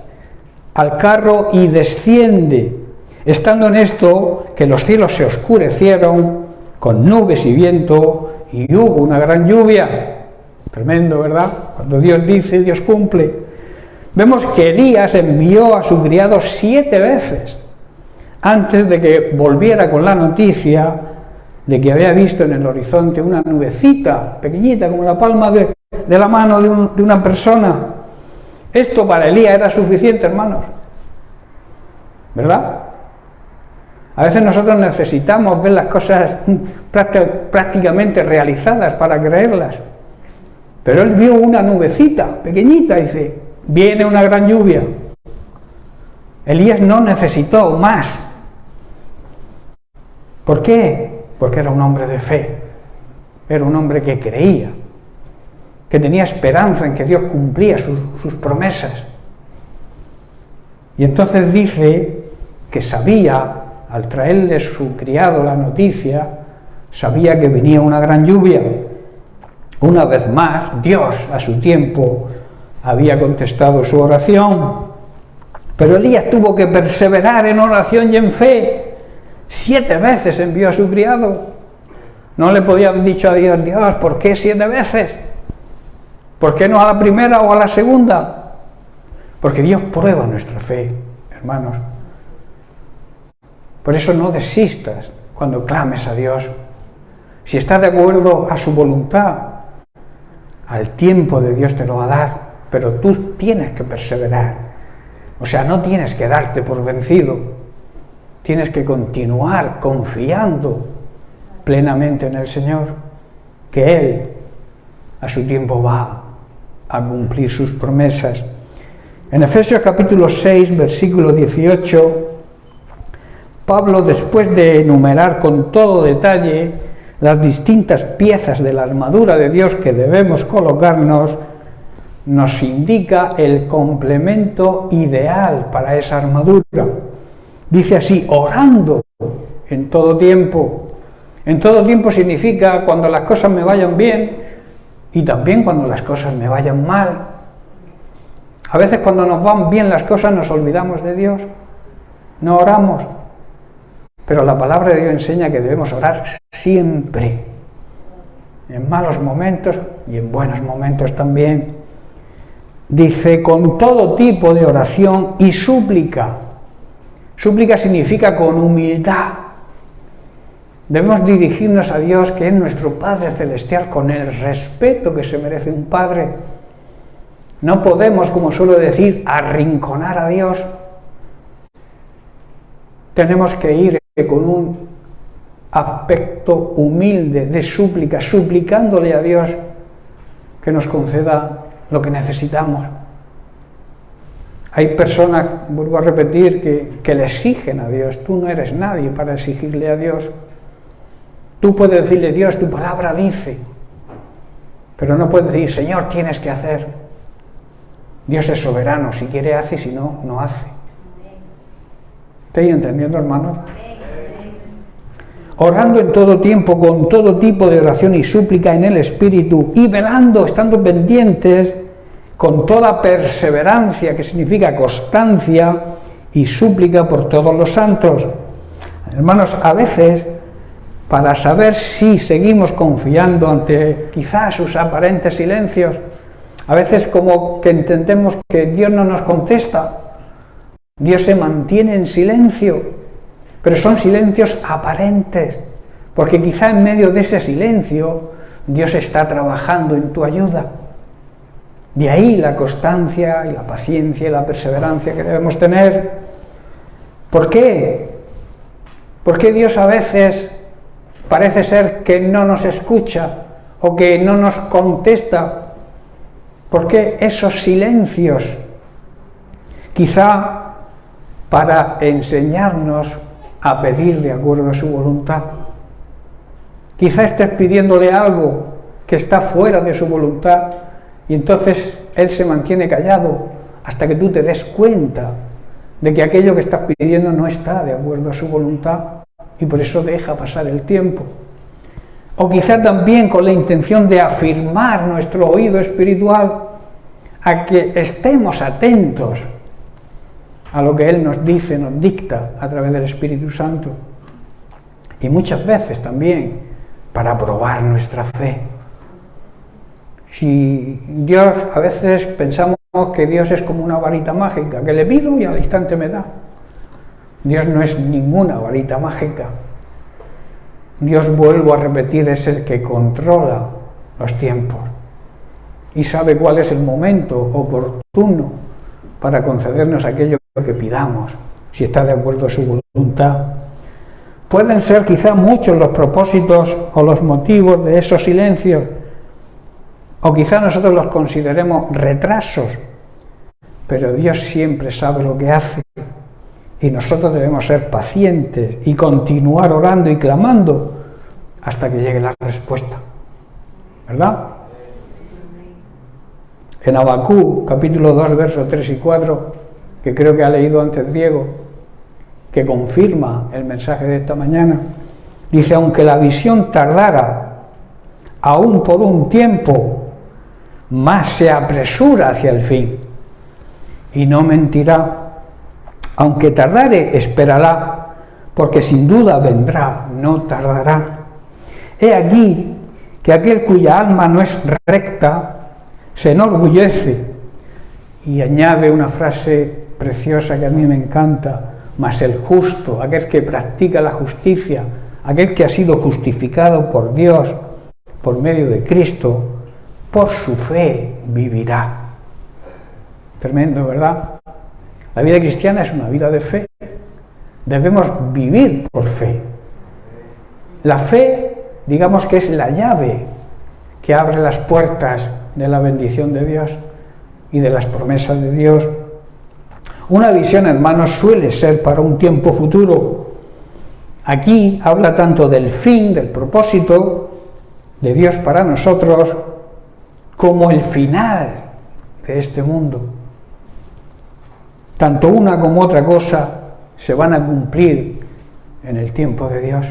al carro y desciende. Estando en esto, que los cielos se oscurecieron con nubes y viento, y hubo una gran lluvia. Tremendo, ¿verdad? Cuando Dios dice, Dios cumple. Vemos que Elías envió a su criado 7 veces antes de que volviera con la noticia de que había visto en el horizonte una nubecita pequeñita como la palma de la mano de una persona. Esto para Elías era suficiente, hermanos, ¿verdad? A veces nosotros necesitamos ver las cosas prácticamente realizadas para creerlas, pero él vio una nubecita pequeñita y dice: viene una gran lluvia. Elías no necesitó más. ¿Por qué? Porque era un hombre de fe, era un hombre que creía, que tenía esperanza en que Dios cumplía sus promesas. Y entonces dice que sabía, al traerle su criado la noticia, sabía que venía una gran lluvia. Una vez más, Dios a su tiempo había contestado su oración, pero Elías tuvo que perseverar en oración y en fe. 7 veces envió a su criado. No le podía haber dicho a Dios: Dios, ¿por qué 7 veces? ¿Por qué no a la primera o a la segunda? Porque Dios prueba nuestra fe, hermanos. Por eso no desistas cuando clames a Dios. Si estás de acuerdo a su voluntad, al tiempo de Dios te lo va a dar, pero tú tienes que perseverar. O sea, no tienes que darte por vencido. Tienes que continuar confiando plenamente en el Señor, que Él a su tiempo va a cumplir sus promesas. En Efesios capítulo 6, versículo 18, Pablo, después de enumerar con todo detalle las distintas piezas de la armadura de Dios que debemos colocarnos, nos indica el complemento ideal para esa armadura. Dice así: orando en todo tiempo. En todo tiempo significa cuando las cosas me vayan bien y también cuando las cosas me vayan mal. A veces cuando nos van bien las cosas nos olvidamos de Dios, no oramos. Pero la palabra de Dios enseña que debemos orar siempre, en malos momentos y en buenos momentos también. Dice: con todo tipo de oración y súplica. Súplica significa con humildad. Debemos dirigirnos a Dios, que es nuestro Padre Celestial, con el respeto que se merece un padre. No podemos, como suelo decir, arrinconar a Dios. Tenemos que ir con un aspecto humilde de súplica, suplicándole a Dios que nos conceda lo que necesitamos. Hay personas, vuelvo a repetir, que le exigen a Dios. Tú no eres nadie para exigirle a Dios. Tú puedes decirle, Dios, tu palabra dice, pero no puedes decir, Señor, tienes que hacer. Dios es soberano, si quiere hace, si no, no hace. ¿Estáis entendiendo, hermanos? Orando en todo tiempo, con todo tipo de oración y súplica en el Espíritu, y velando, estando pendientes, con toda perseverancia, que significa constancia, y súplica por todos los santos. Hermanos, a veces, para saber si seguimos confiando ante quizás sus aparentes silencios, a veces como que entendemos que Dios no nos contesta, Dios se mantiene en silencio, pero son silencios aparentes, porque quizá en medio de ese silencio Dios está trabajando en tu ayuda. De ahí la constancia y la paciencia y la perseverancia que debemos tener. ¿Por qué? Porque Dios a veces parece ser que no nos escucha o que no nos contesta. ¿Por qué esos silencios? Quizá para enseñarnos a pedir de acuerdo a su voluntad. Quizá estés pidiéndole algo que está fuera de su voluntad y entonces Él se mantiene callado hasta que tú te des cuenta de que aquello que estás pidiendo no está de acuerdo a su voluntad y por eso deja pasar el tiempo. O quizá también con la intención de afirmar nuestro oído espiritual a que estemos atentos a lo que Él nos dice, nos dicta a través del Espíritu Santo. Y muchas veces también para probar nuestra fe. Si Dios, a veces pensamos que Dios es como una varita mágica, que le pido y al instante me da. Dios no es ninguna varita mágica. Dios, vuelvo a repetir, es el que controla los tiempos y sabe cuál es el momento oportuno para concedernos aquello que pidamos, si está de acuerdo a su voluntad. Pueden ser quizá muchos los propósitos o los motivos de esos silencios, o quizá nosotros los consideremos retrasos, pero Dios siempre sabe lo que hace y nosotros debemos ser pacientes y continuar orando y clamando hasta que llegue la respuesta, ¿verdad? En Habacuc, capítulo 2, versos 3 y 4, que creo que ha leído antes Diego, que confirma el mensaje de esta mañana, dice, aunque la visión tardara aún por un tiempo, más se apresura hacia el fin, y no mentirá. Aunque tardare, esperará, porque sin duda vendrá, no tardará. He aquí que aquel cuya alma no es recta se enorgullece, y añade una frase preciosa que a mí me encanta, mas el justo, aquel que practica la justicia, aquel que ha sido justificado por Dios por medio de Cristo, por su fe vivirá. Tremendo, ¿verdad? La vida cristiana es una vida de fe. Debemos vivir por fe. La fe, digamos que es la llave que abre las puertas de la bendición de Dios y de las promesas de Dios. Una visión, hermanos, suele ser para un tiempo futuro. Aquí habla tanto del fin, del propósito de Dios para nosotros, como el final de este mundo. Tanto una como otra cosa se van a cumplir en el tiempo de Dios.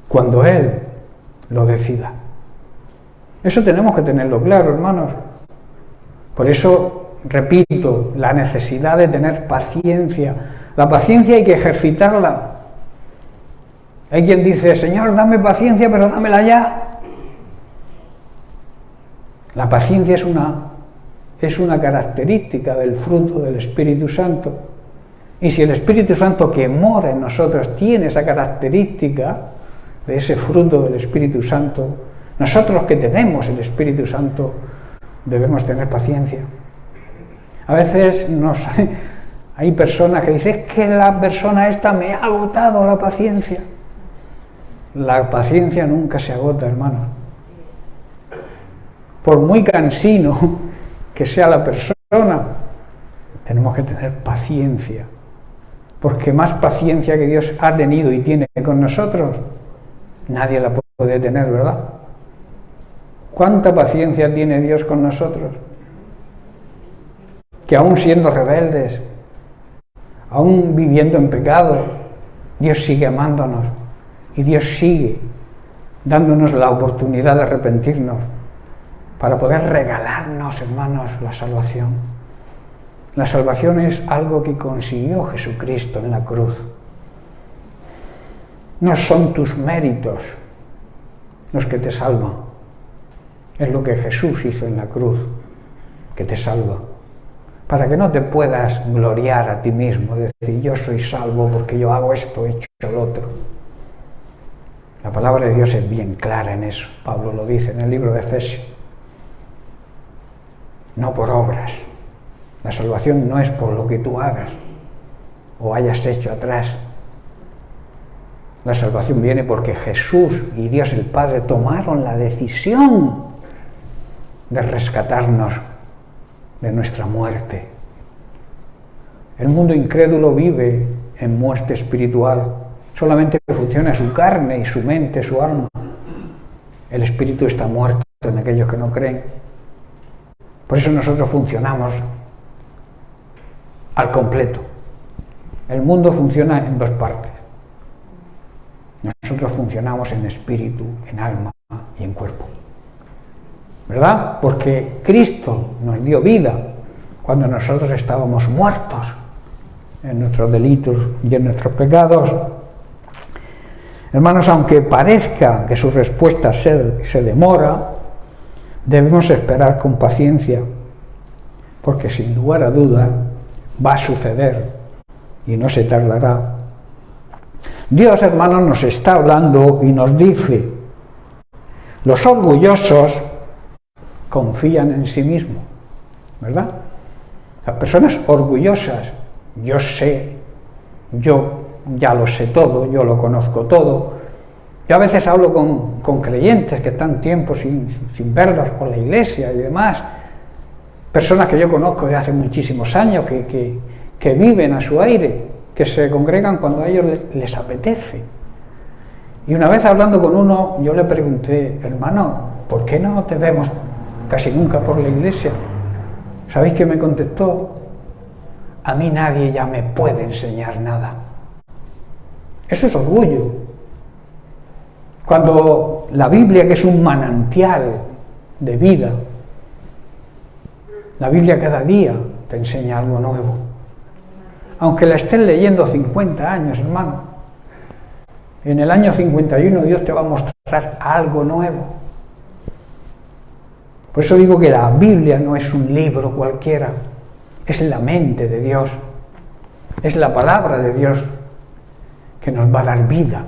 Cuando Él lo decida. Eso tenemos que tenerlo claro, hermanos. Por eso, repito, la necesidad de tener paciencia. La paciencia hay que ejercitarla. Hay quien dice, Señor, dame paciencia, pero dámela ya. La paciencia es una característica del fruto del Espíritu Santo. Y si el Espíritu Santo que mora en nosotros tiene esa característica de ese fruto del Espíritu Santo, nosotros que tenemos el Espíritu Santo debemos tener paciencia. A veces hay personas que dicen, es que la persona esta me ha agotado la paciencia. La paciencia nunca se agota, hermano. Por muy cansino que sea la persona, tenemos que tener paciencia. Porque más paciencia que Dios ha tenido y tiene con nosotros, nadie la puede tener, ¿verdad? ¿Cuánta paciencia tiene Dios con nosotros? Que aún siendo rebeldes, aún viviendo en pecado, Dios sigue amándonos y Dios sigue dándonos la oportunidad de arrepentirnos para poder regalarnos, hermanos, la salvación. La salvación es algo que consiguió Jesucristo en la cruz. No son tus méritos los que te salvan, es lo que Jesús hizo en la cruz que te salva. Para que no te puedas gloriar a ti mismo, decir yo soy salvo porque yo hago esto, he hecho lo otro. La palabra de Dios es bien clara en eso. Pablo lo dice en el libro de Efesios. No por obras. La salvación no es por lo que tú hagas o hayas hecho atrás. La salvación viene porque Jesús y Dios el Padre tomaron la decisión de rescatarnos de nuestra muerte. El mundo incrédulo vive en muerte espiritual. Solamente funciona su carne y su mente, su alma. El espíritu está muerto en aquellos que no creen. Por eso nosotros funcionamos al completo. El mundo funciona en dos partes. Nosotros funcionamos en espíritu, en alma y en cuerpo. ¿Verdad? Porque Cristo nos dio vida cuando nosotros estábamos muertos en nuestros delitos y en nuestros pecados. Hermanos, aunque parezca que su respuesta se demora, debemos esperar con paciencia, porque sin lugar a duda va a suceder y no se tardará. Dios, hermanos, nos está hablando y nos dice: los orgullosos confían en sí mismos, ¿verdad? Las personas orgullosas, yo sé, yo ya lo sé todo, yo lo conozco todo. Yo a veces hablo con creyentes que están tiempo sin verlos por la iglesia y demás, personas que yo conozco de hace muchísimos años, que viven a su aire, que se congregan cuando a ellos les apetece. Y una vez hablando con uno, yo le pregunté: hermano, ¿por qué no te vemos casi nunca por la iglesia? ¿Sabéis qué me contestó? A mí nadie ya me puede enseñar nada. Eso es orgullo. Cuando la Biblia, que es un manantial de vida, la Biblia cada día te enseña algo nuevo. Aunque la estés leyendo 50 años, hermano, en el año 51 Dios te va a mostrar algo nuevo. Por eso digo que la Biblia no es un libro cualquiera, es la mente de Dios, es la palabra de Dios que nos va a dar vida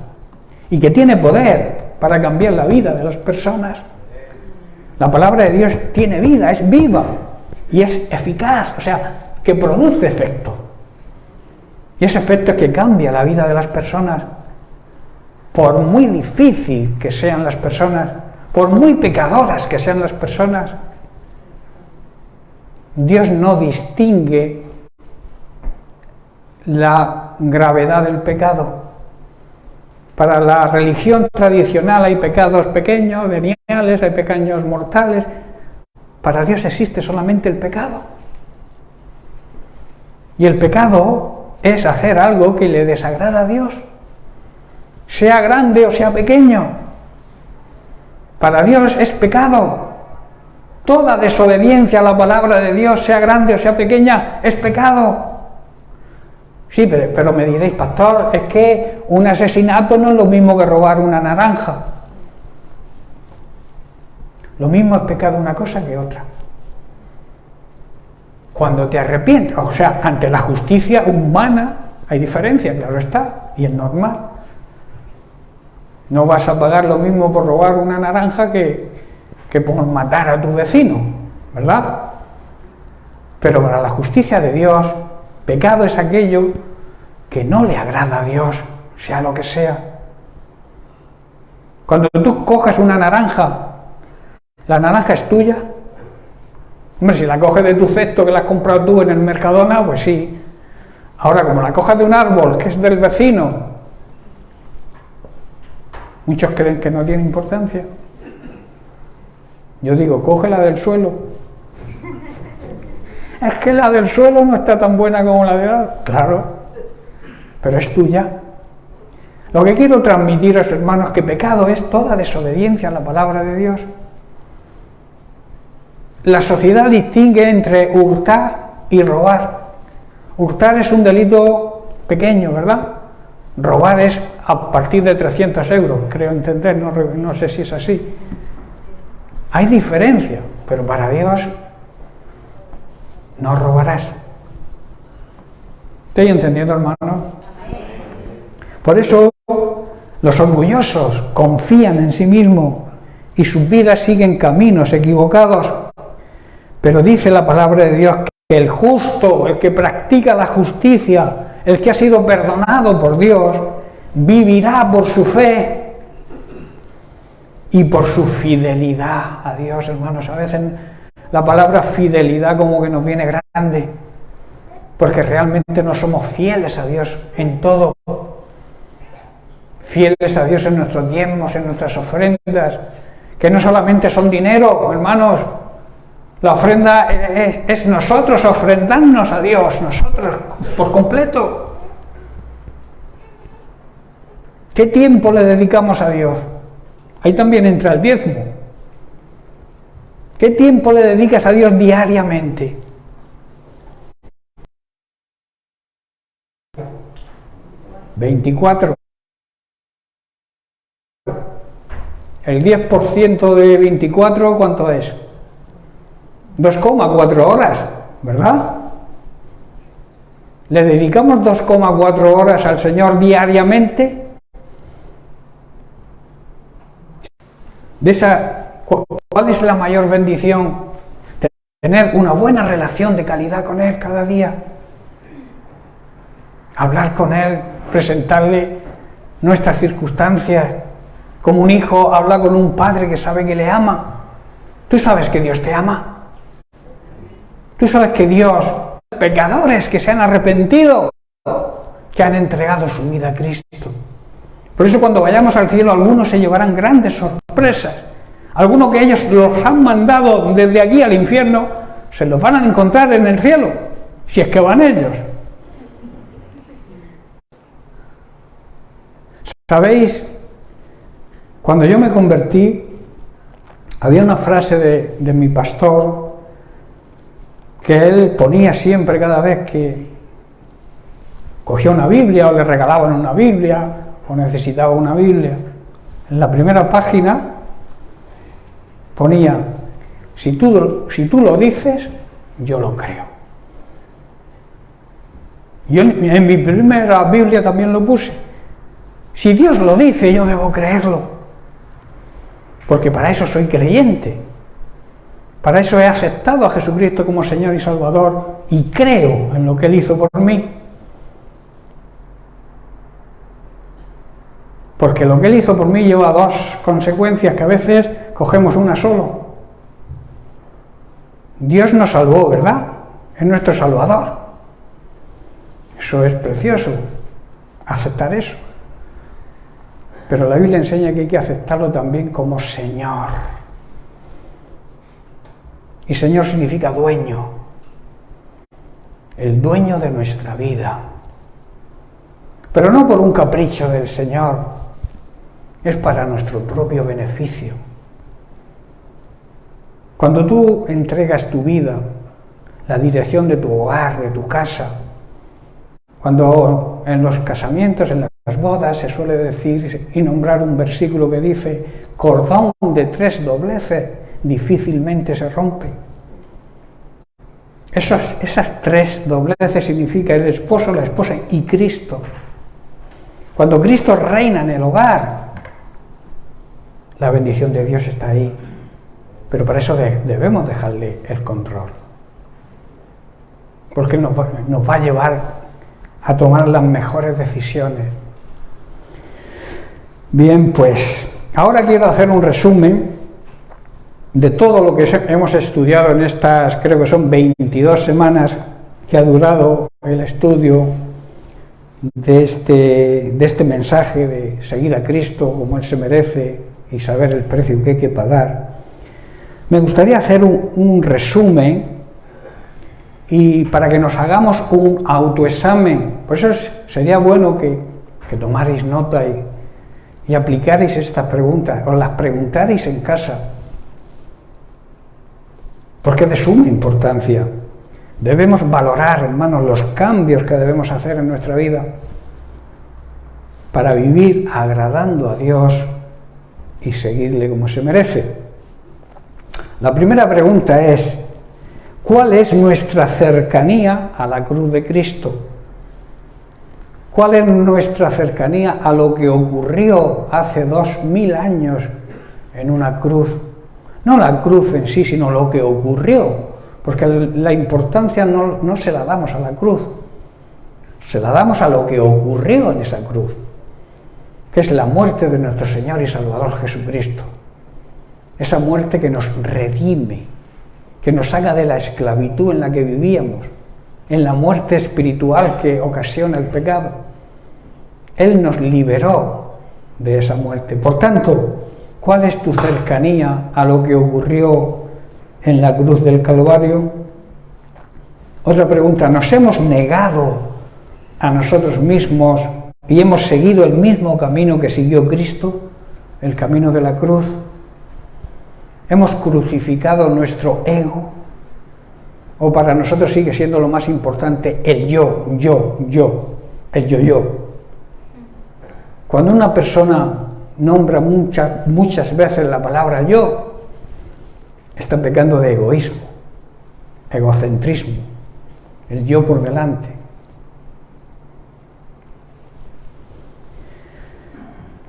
y que tiene poder para cambiar la vida de las personas. La palabra de Dios tiene vida, es viva y es eficaz, o sea, que produce efecto. Y ese efecto es que cambia la vida de las personas. Por muy difícil que sean las personas, por muy pecadoras que sean las personas, Dios no distingue la gravedad del pecado. Para la religión tradicional hay pecados pequeños, veniales, hay pecados mortales. Para Dios existe solamente el pecado. Y el pecado es hacer algo que le desagrada a Dios, sea grande o sea pequeño. Para Dios es pecado. Toda desobediencia a la palabra de Dios, sea grande o sea pequeña, es pecado. Sí, pero me diréis: pastor, es que un asesinato no es lo mismo que robar una naranja. Lo mismo es pecado una cosa que otra. cuando te arrepientes. O sea, ante la justicia humana hay diferencia, claro está, y es normal. No vas a pagar lo mismo por robar una naranja que por matar a tu vecino, ¿verdad? Pero para la justicia de Dios, pecado es aquello que no le agrada a Dios, sea lo que sea. Cuando tú coges una naranja, ¿la naranja es tuya? Hombre, si la coges de tu cesto que la has comprado tú en el Mercadona, pues sí. Ahora, como la coges de un árbol que es del vecino, muchos creen que no tiene importancia. Yo digo, cógela del suelo. Es que la del suelo no está tan buena como la del árbol. Claro, pero es tuya. Lo que quiero transmitiros, hermanos, es que pecado es toda desobediencia a la palabra de Dios. La sociedad distingue entre hurtar y robar. Hurtar es un delito pequeño, ¿verdad? Robar es a partir de 300 euros, creo entender, no sé si es así. Hay diferencia, pero para Dios no robarás. ¿Estoy entendiendo, hermano? Por eso los orgullosos confían en sí mismos y sus vidas siguen caminos equivocados. Pero dice la palabra de Dios que el justo, el que practica la justicia, el que ha sido perdonado por Dios, vivirá por su fe y por su fidelidad a Dios, hermanos. A veces la palabra fidelidad como que nos viene grande, porque realmente no somos fieles a Dios en todo. Fieles a Dios en nuestros diezmos, en nuestras ofrendas, que no solamente son dinero, hermanos. La ofrenda es nosotros ofrendarnos a Dios, nosotros por completo. ¿Qué tiempo le dedicamos a Dios? Ahí también entra el diezmo. ¿Qué tiempo le dedicas a Dios diariamente? ¿24? El 10% de 24, ¿cuánto es? 2,4 horas, ¿verdad? ¿Le dedicamos 2,4 horas al Señor diariamente? ¿Cuál es la mayor bendición? Tener una buena relación de calidad con Él cada día. Hablar con Él, presentarle nuestras circunstancias. Como un hijo habla con un padre que sabe que le ama. ¿Tú sabes que Dios te ama? Tú sabes que Dios, pecadores que se han arrepentido, que han entregado su vida a Cristo. Por eso cuando vayamos al cielo, algunos se llevarán grandes sorpresas. Algunos que ellos los han mandado desde aquí al infierno, se los van a encontrar en el cielo, si es que van ellos. ¿Sabéis? Cuando yo me convertí, había una frase de mi pastor, que él ponía siempre cada vez que cogía una Biblia o le regalaban una Biblia o necesitaba una Biblia. En la primera página ponía, si tú lo dices, yo lo creo. Yo en mi primera Biblia también lo puse. Si Dios lo dice, yo debo creerlo. Porque para eso soy creyente. Para eso he aceptado a Jesucristo como Señor y Salvador y creo en lo que Él hizo por mí. Porque lo que Él hizo por mí lleva dos consecuencias que a veces cogemos una solo. Dios nos salvó, ¿verdad? Es nuestro Salvador. Eso es precioso, aceptar eso. Pero la Biblia enseña que hay que aceptarlo también como Señor. Y Señor significa dueño, el dueño de nuestra vida. Pero no por un capricho del Señor, es para nuestro propio beneficio. Cuando tú entregas tu vida, la dirección de tu hogar, de tu casa, cuando en los casamientos, en las bodas, se suele decir y nombrar un versículo que dice, cordón de 3 dobleces, difícilmente se rompe. Esas tres dobleces significa el esposo, la esposa y Cristo. Cuando Cristo reina en el hogar, la bendición de Dios está ahí. Pero para eso debemos dejarle el control. Porque nos va a llevar a tomar las mejores decisiones. Bien, pues ahora quiero hacer un resumen de todo lo que hemos estudiado en estas, creo que son 22 semanas que ha durado el estudio de este mensaje de seguir a Cristo como Él se merece y saber el precio que hay que pagar. Me gustaría hacer un resumen y para que nos hagamos un autoexamen. Por eso sería bueno que tomarais nota y aplicarais estas preguntas, os las preguntarais en casa, porque es de suma importancia. Debemos valorar, hermanos, los cambios que debemos hacer en nuestra vida para vivir agradando a Dios y seguirle como se merece. La primera pregunta es: ¿cuál es nuestra cercanía a la cruz de Cristo? ¿Cuál es nuestra cercanía a lo que ocurrió hace 2000 años en una cruz? No la cruz en sí, sino lo que ocurrió, porque la importancia no se la damos a la cruz, se la damos a lo que ocurrió en esa cruz, que es la muerte de nuestro Señor y Salvador Jesucristo. Esa muerte que nos redime, que nos haga de la esclavitud en la que vivíamos, en la muerte espiritual que ocasiona el pecado. Él nos liberó de esa muerte. Por tanto, ¿cuál es tu cercanía a lo que ocurrió en la cruz del Calvario? Otra pregunta: ¿nos hemos negado a nosotros mismos y hemos seguido el mismo camino que siguió Cristo, el camino de la cruz? ¿Hemos crucificado nuestro ego? ¿O para nosotros sigue siendo lo más importante el yo, el yo? Cuando una persona nombra muchas veces la palabra yo, está pecando de egoísmo, egocentrismo, el yo por delante.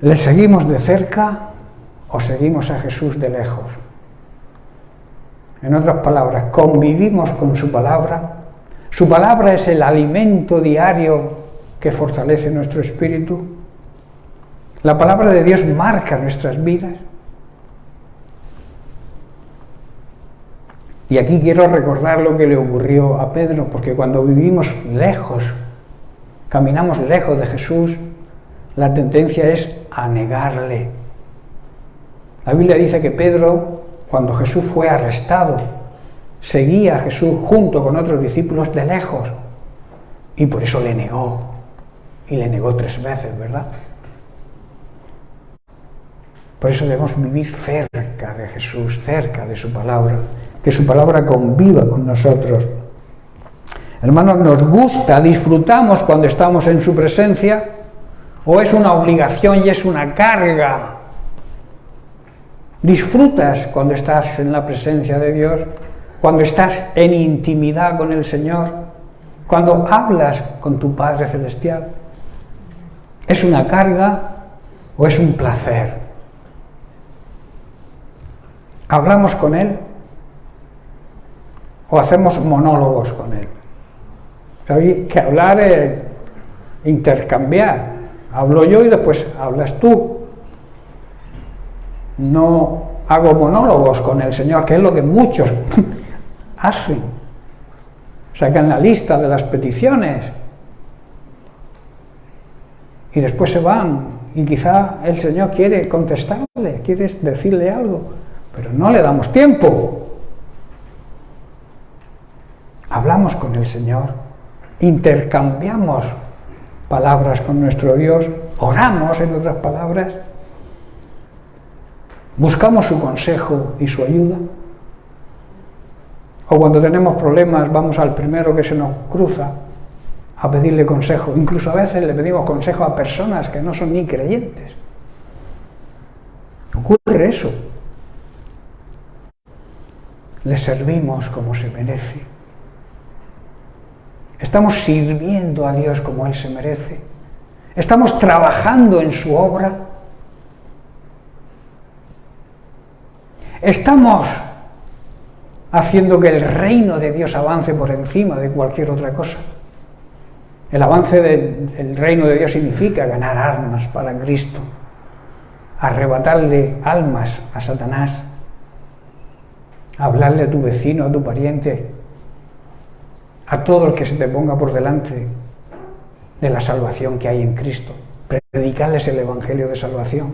¿Le seguimos de cerca o seguimos a Jesús de lejos? En otras palabras, ¿convivimos con su palabra? ¿Su palabra es el alimento diario que fortalece nuestro espíritu? ¿La palabra de Dios marca nuestras vidas? Y aquí quiero recordar lo que le ocurrió a Pedro, porque cuando vivimos lejos, caminamos lejos de Jesús, la tendencia es a negarle. La Biblia dice que Pedro, cuando Jesús fue arrestado, seguía a Jesús junto con otros discípulos de lejos, y por eso le negó, y le negó 3 veces, ¿verdad? Por eso debemos vivir cerca de Jesús, cerca de su palabra, que su palabra conviva con nosotros. Hermanos, ¿nos gusta, disfrutamos cuando estamos en su presencia? ¿O es una obligación y es una carga? ¿Disfrutas cuando estás en la presencia de Dios? ¿Cuando estás en intimidad con el Señor? ¿Cuando hablas con tu Padre Celestial? ¿Es una carga o es un placer? ¿Hablamos con Él o hacemos monólogos con Él? ¿Sabéis que hablar es intercambiar? Hablo yo y después hablas tú. No hago monólogos con el Señor, que es lo que muchos hacen. Sacan la lista de las peticiones y después se van, y quizá el Señor quiere contestarle, quiere decirle algo, pero no le damos tiempo. Hablamos con el Señor, intercambiamos palabras con nuestro Dios, oramos, en otras palabras, buscamos su consejo y su ayuda. O cuando tenemos problemas vamos al primero que se nos cruza a pedirle consejo. Incluso a veces le pedimos consejo a personas que no son ni creyentes. Ocurre eso. Le servimos como se merece. Estamos sirviendo a Dios como Él se merece. Estamos trabajando en su obra. Estamos haciendo que el reino de Dios avance por encima de cualquier otra cosa. El avance del reino de Dios significa ganar armas para Cristo, arrebatarle almas a Satanás, hablarle a tu vecino, a tu pariente, a todo el que se te ponga por delante de la salvación que hay en Cristo. Predicarles el evangelio de salvación.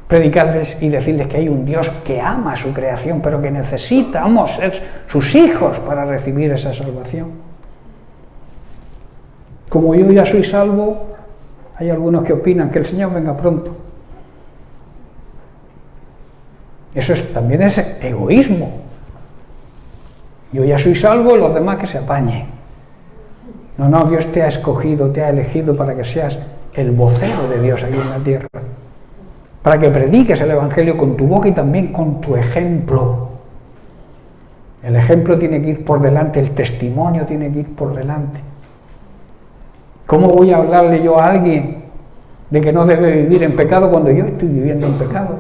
Predicarles y decirles que hay un Dios que ama a su creación, pero que necesitamos ser sus hijos para recibir esa salvación. Como yo ya soy salvo, hay algunos que opinan que el Señor venga pronto. Eso también es egoísmo. Yo ya soy salvo y los demás que se apañen. No, Dios te ha escogido, te ha elegido para que seas el vocero de Dios aquí en la tierra. Para que prediques el evangelio con tu boca y también con tu ejemplo. El ejemplo tiene que ir por delante, el testimonio tiene que ir por delante. ¿Cómo voy a hablarle yo a alguien de que no debe vivir en pecado cuando yo estoy viviendo en pecado?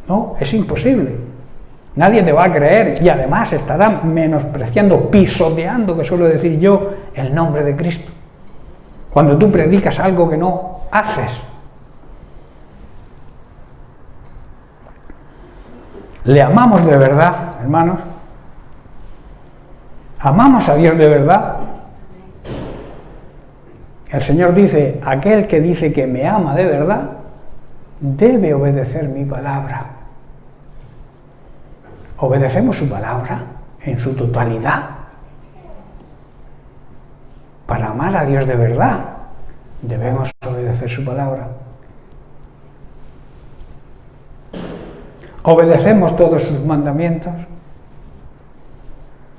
No, es imposible. Nadie te va a creer y además estará menospreciando, pisoteando, que suelo decir yo, el nombre de Cristo. Cuando tú predicas algo que no haces. ¿Le amamos de verdad, hermanos? ¿Amamos a Dios de verdad? El Señor dice, aquel que dice que me ama de verdad, debe obedecer mi palabra. ¿Obedecemos su palabra en su totalidad? Para amar a Dios de verdad, debemos obedecer su palabra. ¿Obedecemos todos sus mandamientos?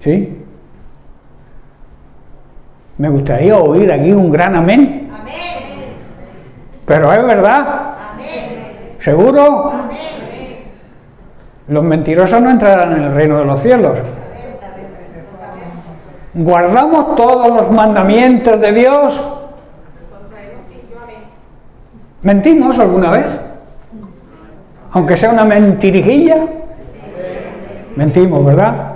¿Sí? Me gustaría oír aquí un gran amén. Amén. Pero es verdad. Amén. ¿Seguro? Amén. Los mentirosos no entrarán en el reino de los cielos. ¿Guardamos todos los mandamientos de Dios? ¿Mentimos alguna vez? Aunque sea una mentirijilla. Mentimos, ¿verdad?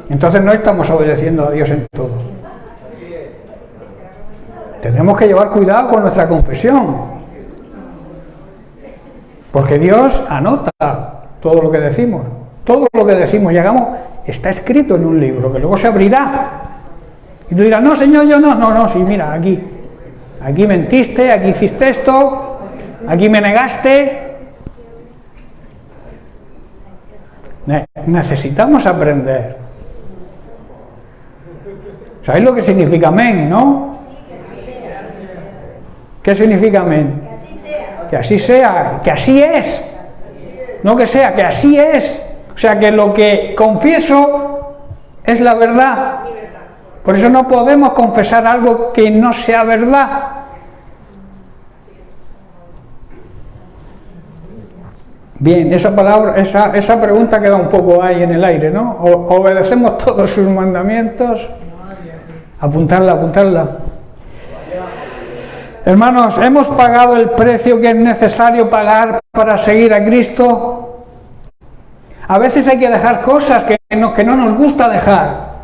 Entonces no estamos obedeciendo a Dios en todo. Tenemos que llevar cuidado con nuestra confesión, porque Dios anota todo lo que decimos. Todo lo que decimos y hagamos está escrito en un libro que luego se abrirá. Y tú dirás, no, Señor, yo no. No, sí, mira, aquí mentiste, aquí hiciste esto, aquí me negaste. Necesitamos aprender. ¿Sabéis lo que significa amén, no? ¿Qué significa amén? Que así sea, que así es. No que sea, que así es. O sea, que lo que confieso es la verdad. Por eso no podemos confesar algo que no sea verdad. Bien, esa palabra, esa pregunta queda un poco ahí en el aire, ¿no? ¿Obedecemos todos sus mandamientos? Apuntarla. Hermanos, ¿hemos pagado el precio que es necesario pagar para seguir a Cristo? A veces hay que dejar cosas que no nos gusta dejar.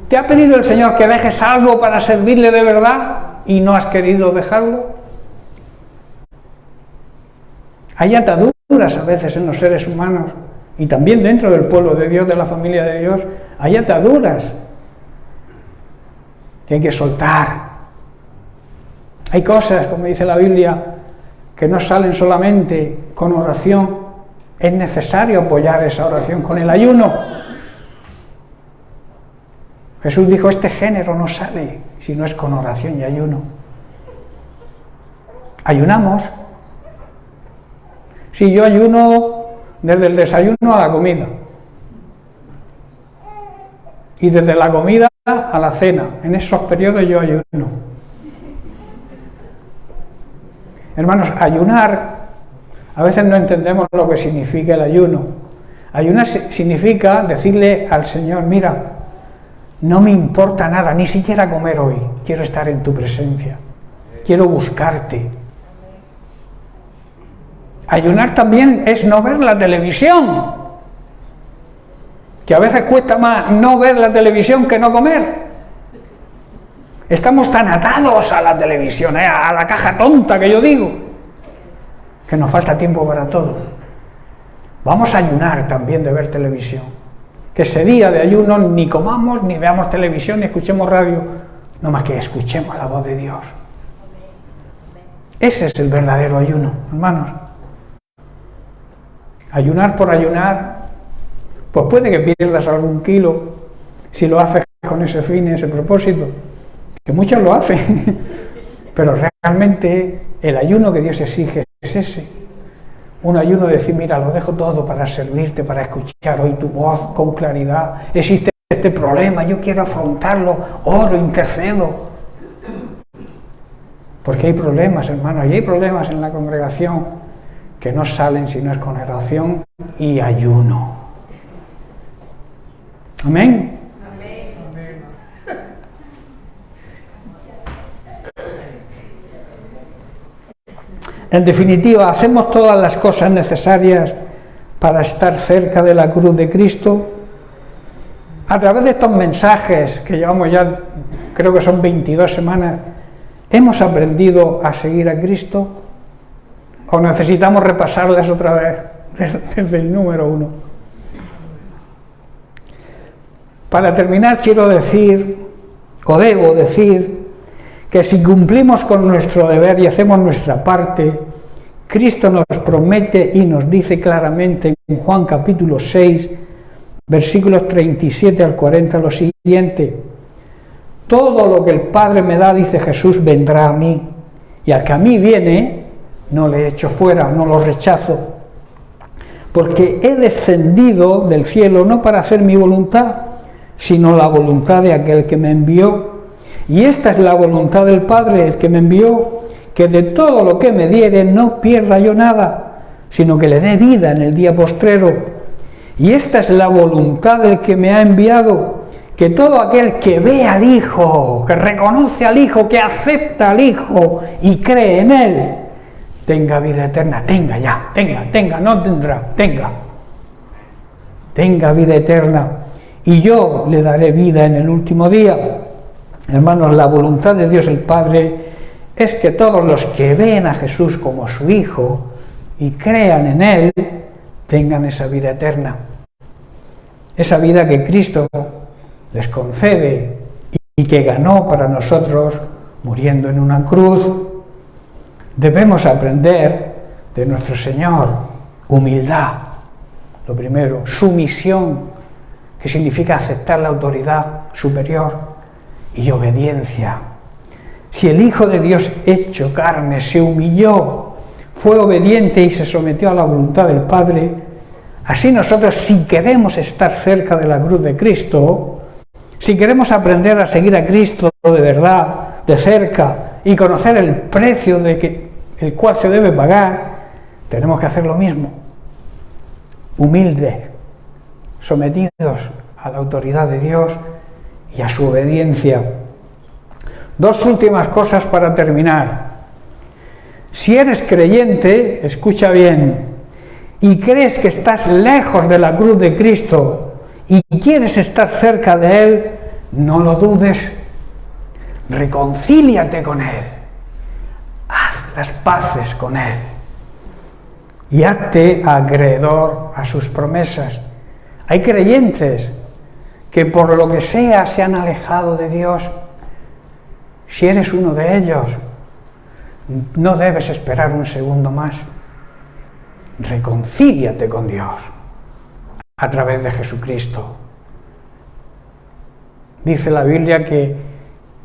¿Te ha pedido el Señor que dejes algo para servirle de verdad y no has querido dejarlo? Hay ataduras a veces en los seres humanos y también dentro del pueblo de Dios, de la familia de Dios, hay ataduras que hay que soltar. Hay cosas, como dice la Biblia, que no salen solamente con oración. Es necesario apoyar esa oración con el ayuno. Jesús dijo, este género no sale si no es con oración y ayuno. Ayunamos. Sí, yo ayuno desde el desayuno a la comida. Y desde la comida a la cena. En esos periodos yo ayuno. Hermanos, ayunar, a veces no entendemos lo que significa el ayuno. Ayunar significa decirle al Señor, mira, No me importa nada, ni siquiera comer hoy. Quiero estar en tu presencia. Quiero buscarte. Ayunar también es no ver la televisión. Que a veces cuesta más no ver la televisión que no comer. Estamos tan atados a la televisión, a la caja tonta que yo digo, que nos falta tiempo para todo. Vamos a ayunar también de ver televisión. Que ese día de ayuno ni comamos, ni veamos televisión, ni escuchemos radio, no más que escuchemos la voz de Dios. Ese es el verdadero ayuno, hermanos. Ayunar por ayunar, pues puede que pierdas algún kilo si lo haces con ese fin y ese propósito, que muchos lo hacen, pero realmente el ayuno que Dios exige es ese. Un ayuno de decir, mira, lo dejo todo para servirte, para escuchar hoy tu voz con claridad. Existe este problema, yo quiero afrontarlo, oro, intercedo. Porque hay problemas, hermanos, y hay problemas en la congregación que no salen si no es con oración y ayuno. Amén. En definitiva, hacemos todas las cosas necesarias para estar cerca de la cruz de Cristo. A través de estos mensajes que llevamos ya, creo que son 22 semanas, ¿hemos aprendido a seguir a Cristo? ¿O necesitamos repasarlas otra vez desde el número 1? Para terminar, quiero decir, o debo decir, que si cumplimos con nuestro deber y hacemos nuestra parte, Cristo nos promete y nos dice claramente en Juan capítulo 6, versículos 37 al 40 lo siguiente: todo lo que el Padre me da, dice Jesús, vendrá a mí, y al que a mí viene, no le echo fuera, no lo rechazo, porque he descendido del cielo no para hacer mi voluntad, sino la voluntad de aquel que me envió. Y esta es la voluntad del Padre, el que me envió, que de todo lo que me diere no pierda yo nada, sino que le dé vida en el día postrero. Y esta es la voluntad del que me ha enviado, que todo aquel que ve al Hijo, que reconoce al Hijo, que acepta al Hijo y cree en Él, tenga vida eterna. Tenga, no tendrá, tenga vida eterna. Y yo le daré vida en el último día. Hermanos, la voluntad de Dios el Padre es que todos los que ven a Jesús como su Hijo y crean en Él, tengan esa vida eterna. Esa vida que Cristo les concede y que ganó para nosotros muriendo en una cruz. Debemos aprender de nuestro Señor humildad, lo primero, sumisión, que significa aceptar la autoridad superior, y obediencia. Si el Hijo de Dios hecho carne se humilló, fue obediente y se sometió a la voluntad del Padre, así nosotros, si queremos estar cerca de la cruz de Cristo, si queremos aprender a seguir a Cristo de verdad, de cerca, y conocer el precio el cual se debe pagar, tenemos que hacer lo mismo. Humildes, sometidos a la autoridad de Dios y a su obediencia. Dos últimas cosas para terminar. Si eres creyente, escucha bien, y crees que estás lejos de la cruz de Cristo y quieres estar cerca de Él, no lo dudes, reconcíliate con Él, haz las paces con Él y hazte acreedor a sus promesas. Hay creyentes que por lo que sea se han alejado de Dios. Si eres uno de ellos, no debes esperar un segundo más. Reconcíliate con Dios a través de Jesucristo. Dice la Biblia que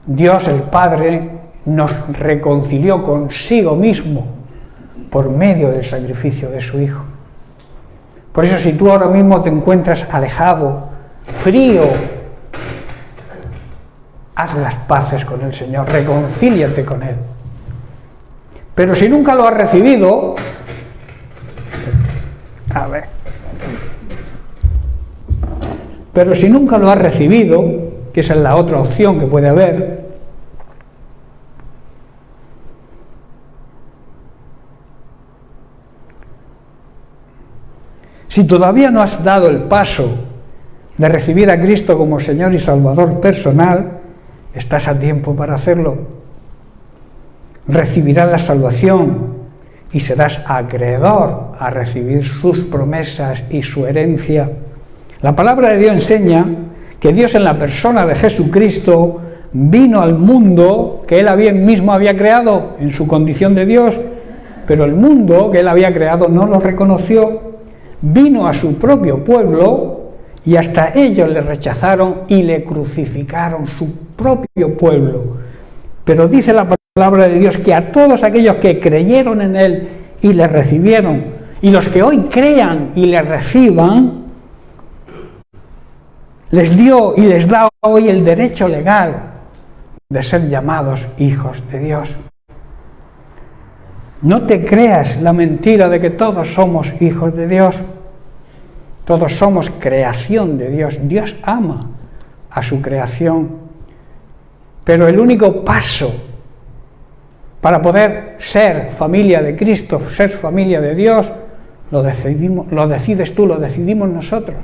Dios el Padre nos reconcilió consigo mismo por medio del sacrificio de su Hijo. Por eso, si tú ahora mismo te encuentras alejado, frío, haz las paces con el Señor, reconcíliate con Él. Pero si nunca lo has recibido, que esa es la otra opción que puede haber. Si todavía no has dado el paso de recibir a Cristo como Señor y Salvador personal, estás a tiempo para hacerlo. Recibirás la salvación y serás acreedor a recibir sus promesas y su herencia. La palabra de Dios enseña que Dios, en la persona de Jesucristo, vino al mundo que Él mismo había creado en su condición de Dios, pero el mundo que Él había creado no lo reconoció. Vino a su propio pueblo y hasta ellos le rechazaron y le crucificaron, su propio pueblo. Pero dice la palabra de Dios que a todos aquellos que creyeron en Él y le recibieron, y los que hoy crean y le reciban, les dio y les da hoy el derecho legal de ser llamados hijos de Dios. No te creas la mentira de que todos somos hijos de Dios. Todos somos creación de Dios. Dios ama a su creación. Pero el único paso para poder ser familia de Cristo, ser familia de Dios, lo decides tú, lo decidimos nosotros.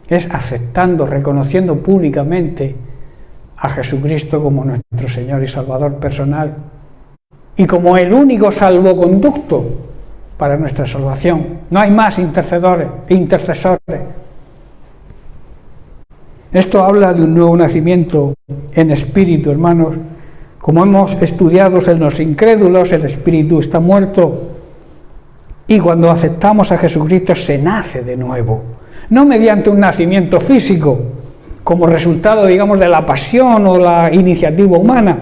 Es aceptando, reconociendo públicamente a Jesucristo como nuestro Señor y Salvador personal y como el único salvoconducto para nuestra salvación. No hay más intercesores. Esto habla de un nuevo nacimiento en espíritu, hermanos. Como hemos estudiado en los incrédulos, el espíritu está muerto, y cuando aceptamos a Jesucristo se nace de nuevo. No mediante un nacimiento físico, como resultado, digamos, de la pasión o la iniciativa humana,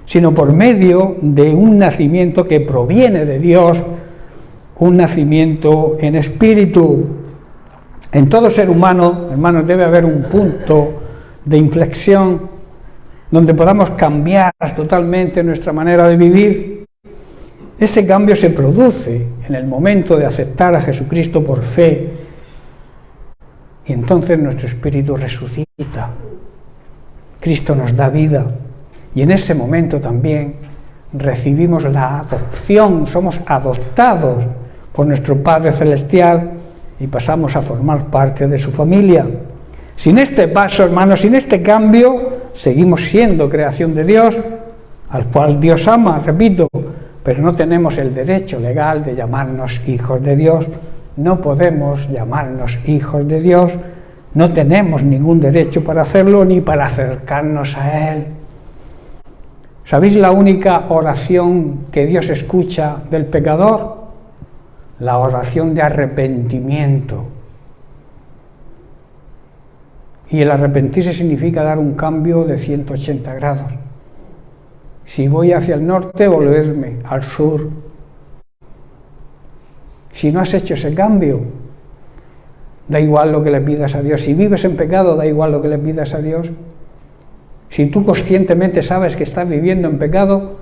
sino por medio de un nacimiento que proviene de Dios, un nacimiento en espíritu. En todo ser humano, hermanos, debe haber un punto de inflexión donde podamos cambiar totalmente nuestra manera de vivir. Ese cambio se produce en el momento de aceptar a Jesucristo por fe, y entonces nuestro espíritu resucita. Cristo nos da vida, y en ese momento también recibimos la adopción, somos adoptados por nuestro Padre Celestial y pasamos a formar parte de su familia. Sin este paso, hermanos, sin este cambio, seguimos siendo creación de Dios, al cual Dios ama, repito, pero no tenemos el derecho legal de llamarnos hijos de Dios. No podemos llamarnos hijos de Dios, no tenemos ningún derecho para hacerlo ni para acercarnos a Él. ¿Sabéis la única oración que Dios escucha del pecador? La oración de arrepentimiento. Y el arrepentirse significa dar un cambio de 180 grados. Si voy hacia el norte, volverme al sur. Si no has hecho ese cambio, da igual lo que le pidas a Dios. Si vives en pecado, da igual lo que le pidas a Dios. Si tú conscientemente sabes que estás viviendo en pecado,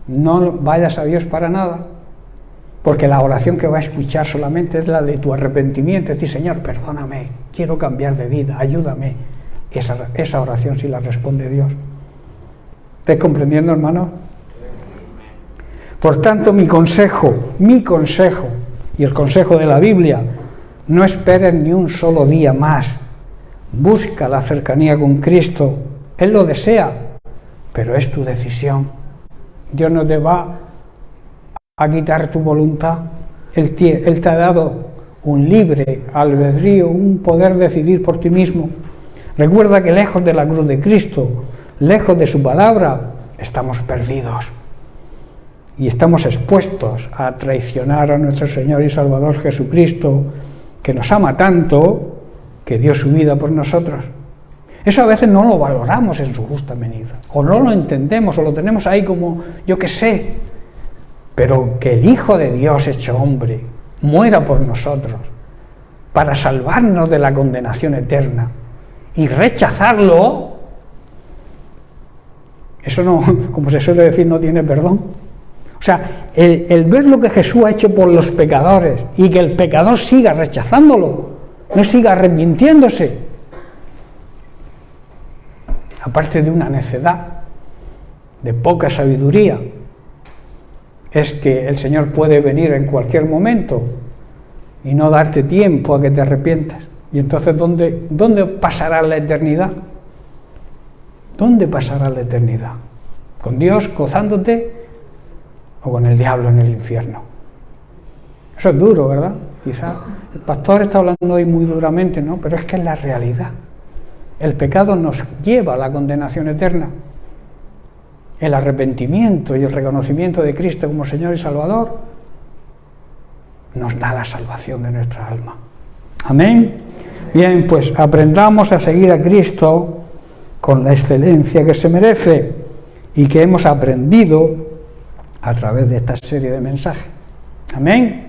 no vayas a Dios para nada. Porque la oración que va a escuchar solamente es la de tu arrepentimiento. Es decir, Señor, perdóname, quiero cambiar de vida, ayúdame. Esa oración sí la responde Dios. ¿Estás comprendiendo, hermano? Por tanto, mi consejo, y el consejo de la Biblia, no esperes ni un solo día más. Busca la cercanía con Cristo. Él lo desea, pero es tu decisión. Dios no te va a quitar tu voluntad. Él te ha dado un libre albedrío, un poder decidir por ti mismo. Recuerda que lejos de la cruz de Cristo, lejos de su palabra, estamos perdidos. Y estamos expuestos a traicionar a nuestro Señor y Salvador Jesucristo, que nos ama tanto, que dio su vida por nosotros. Eso a veces no lo valoramos en su justa medida, o no lo entendemos, o lo tenemos ahí como, yo qué sé. Pero que el Hijo de Dios hecho hombre muera por nosotros para salvarnos de la condenación eterna y rechazarlo, eso no, como se suele decir, no tiene perdón. O sea, el ver lo que Jesús ha hecho por los pecadores y que el pecador siga rechazándolo, no siga arrepintiéndose, aparte de una necedad, de poca sabiduría, es que el Señor puede venir en cualquier momento y no darte tiempo a que te arrepientas. Y entonces, ¿dónde pasará la eternidad? ¿Dónde pasará la eternidad? ¿Con Dios gozándote o con el diablo en el infierno? Eso es duro, ¿verdad? Quizás el pastor está hablando hoy muy duramente, ¿no? Pero es que es la realidad. El pecado nos lleva a la condenación eterna. El arrepentimiento y el reconocimiento de Cristo como Señor y Salvador nos da la salvación de nuestra alma. Amén. Bien, pues aprendamos a seguir a Cristo con la excelencia que se merece y que hemos aprendido a través de esta serie de mensajes. Amén.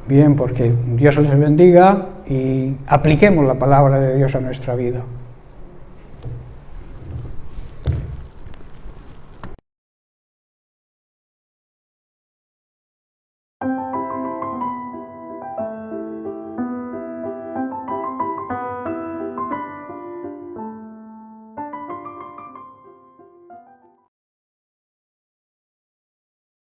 Bien, porque Dios les bendiga y apliquemos la palabra de Dios a nuestra vida.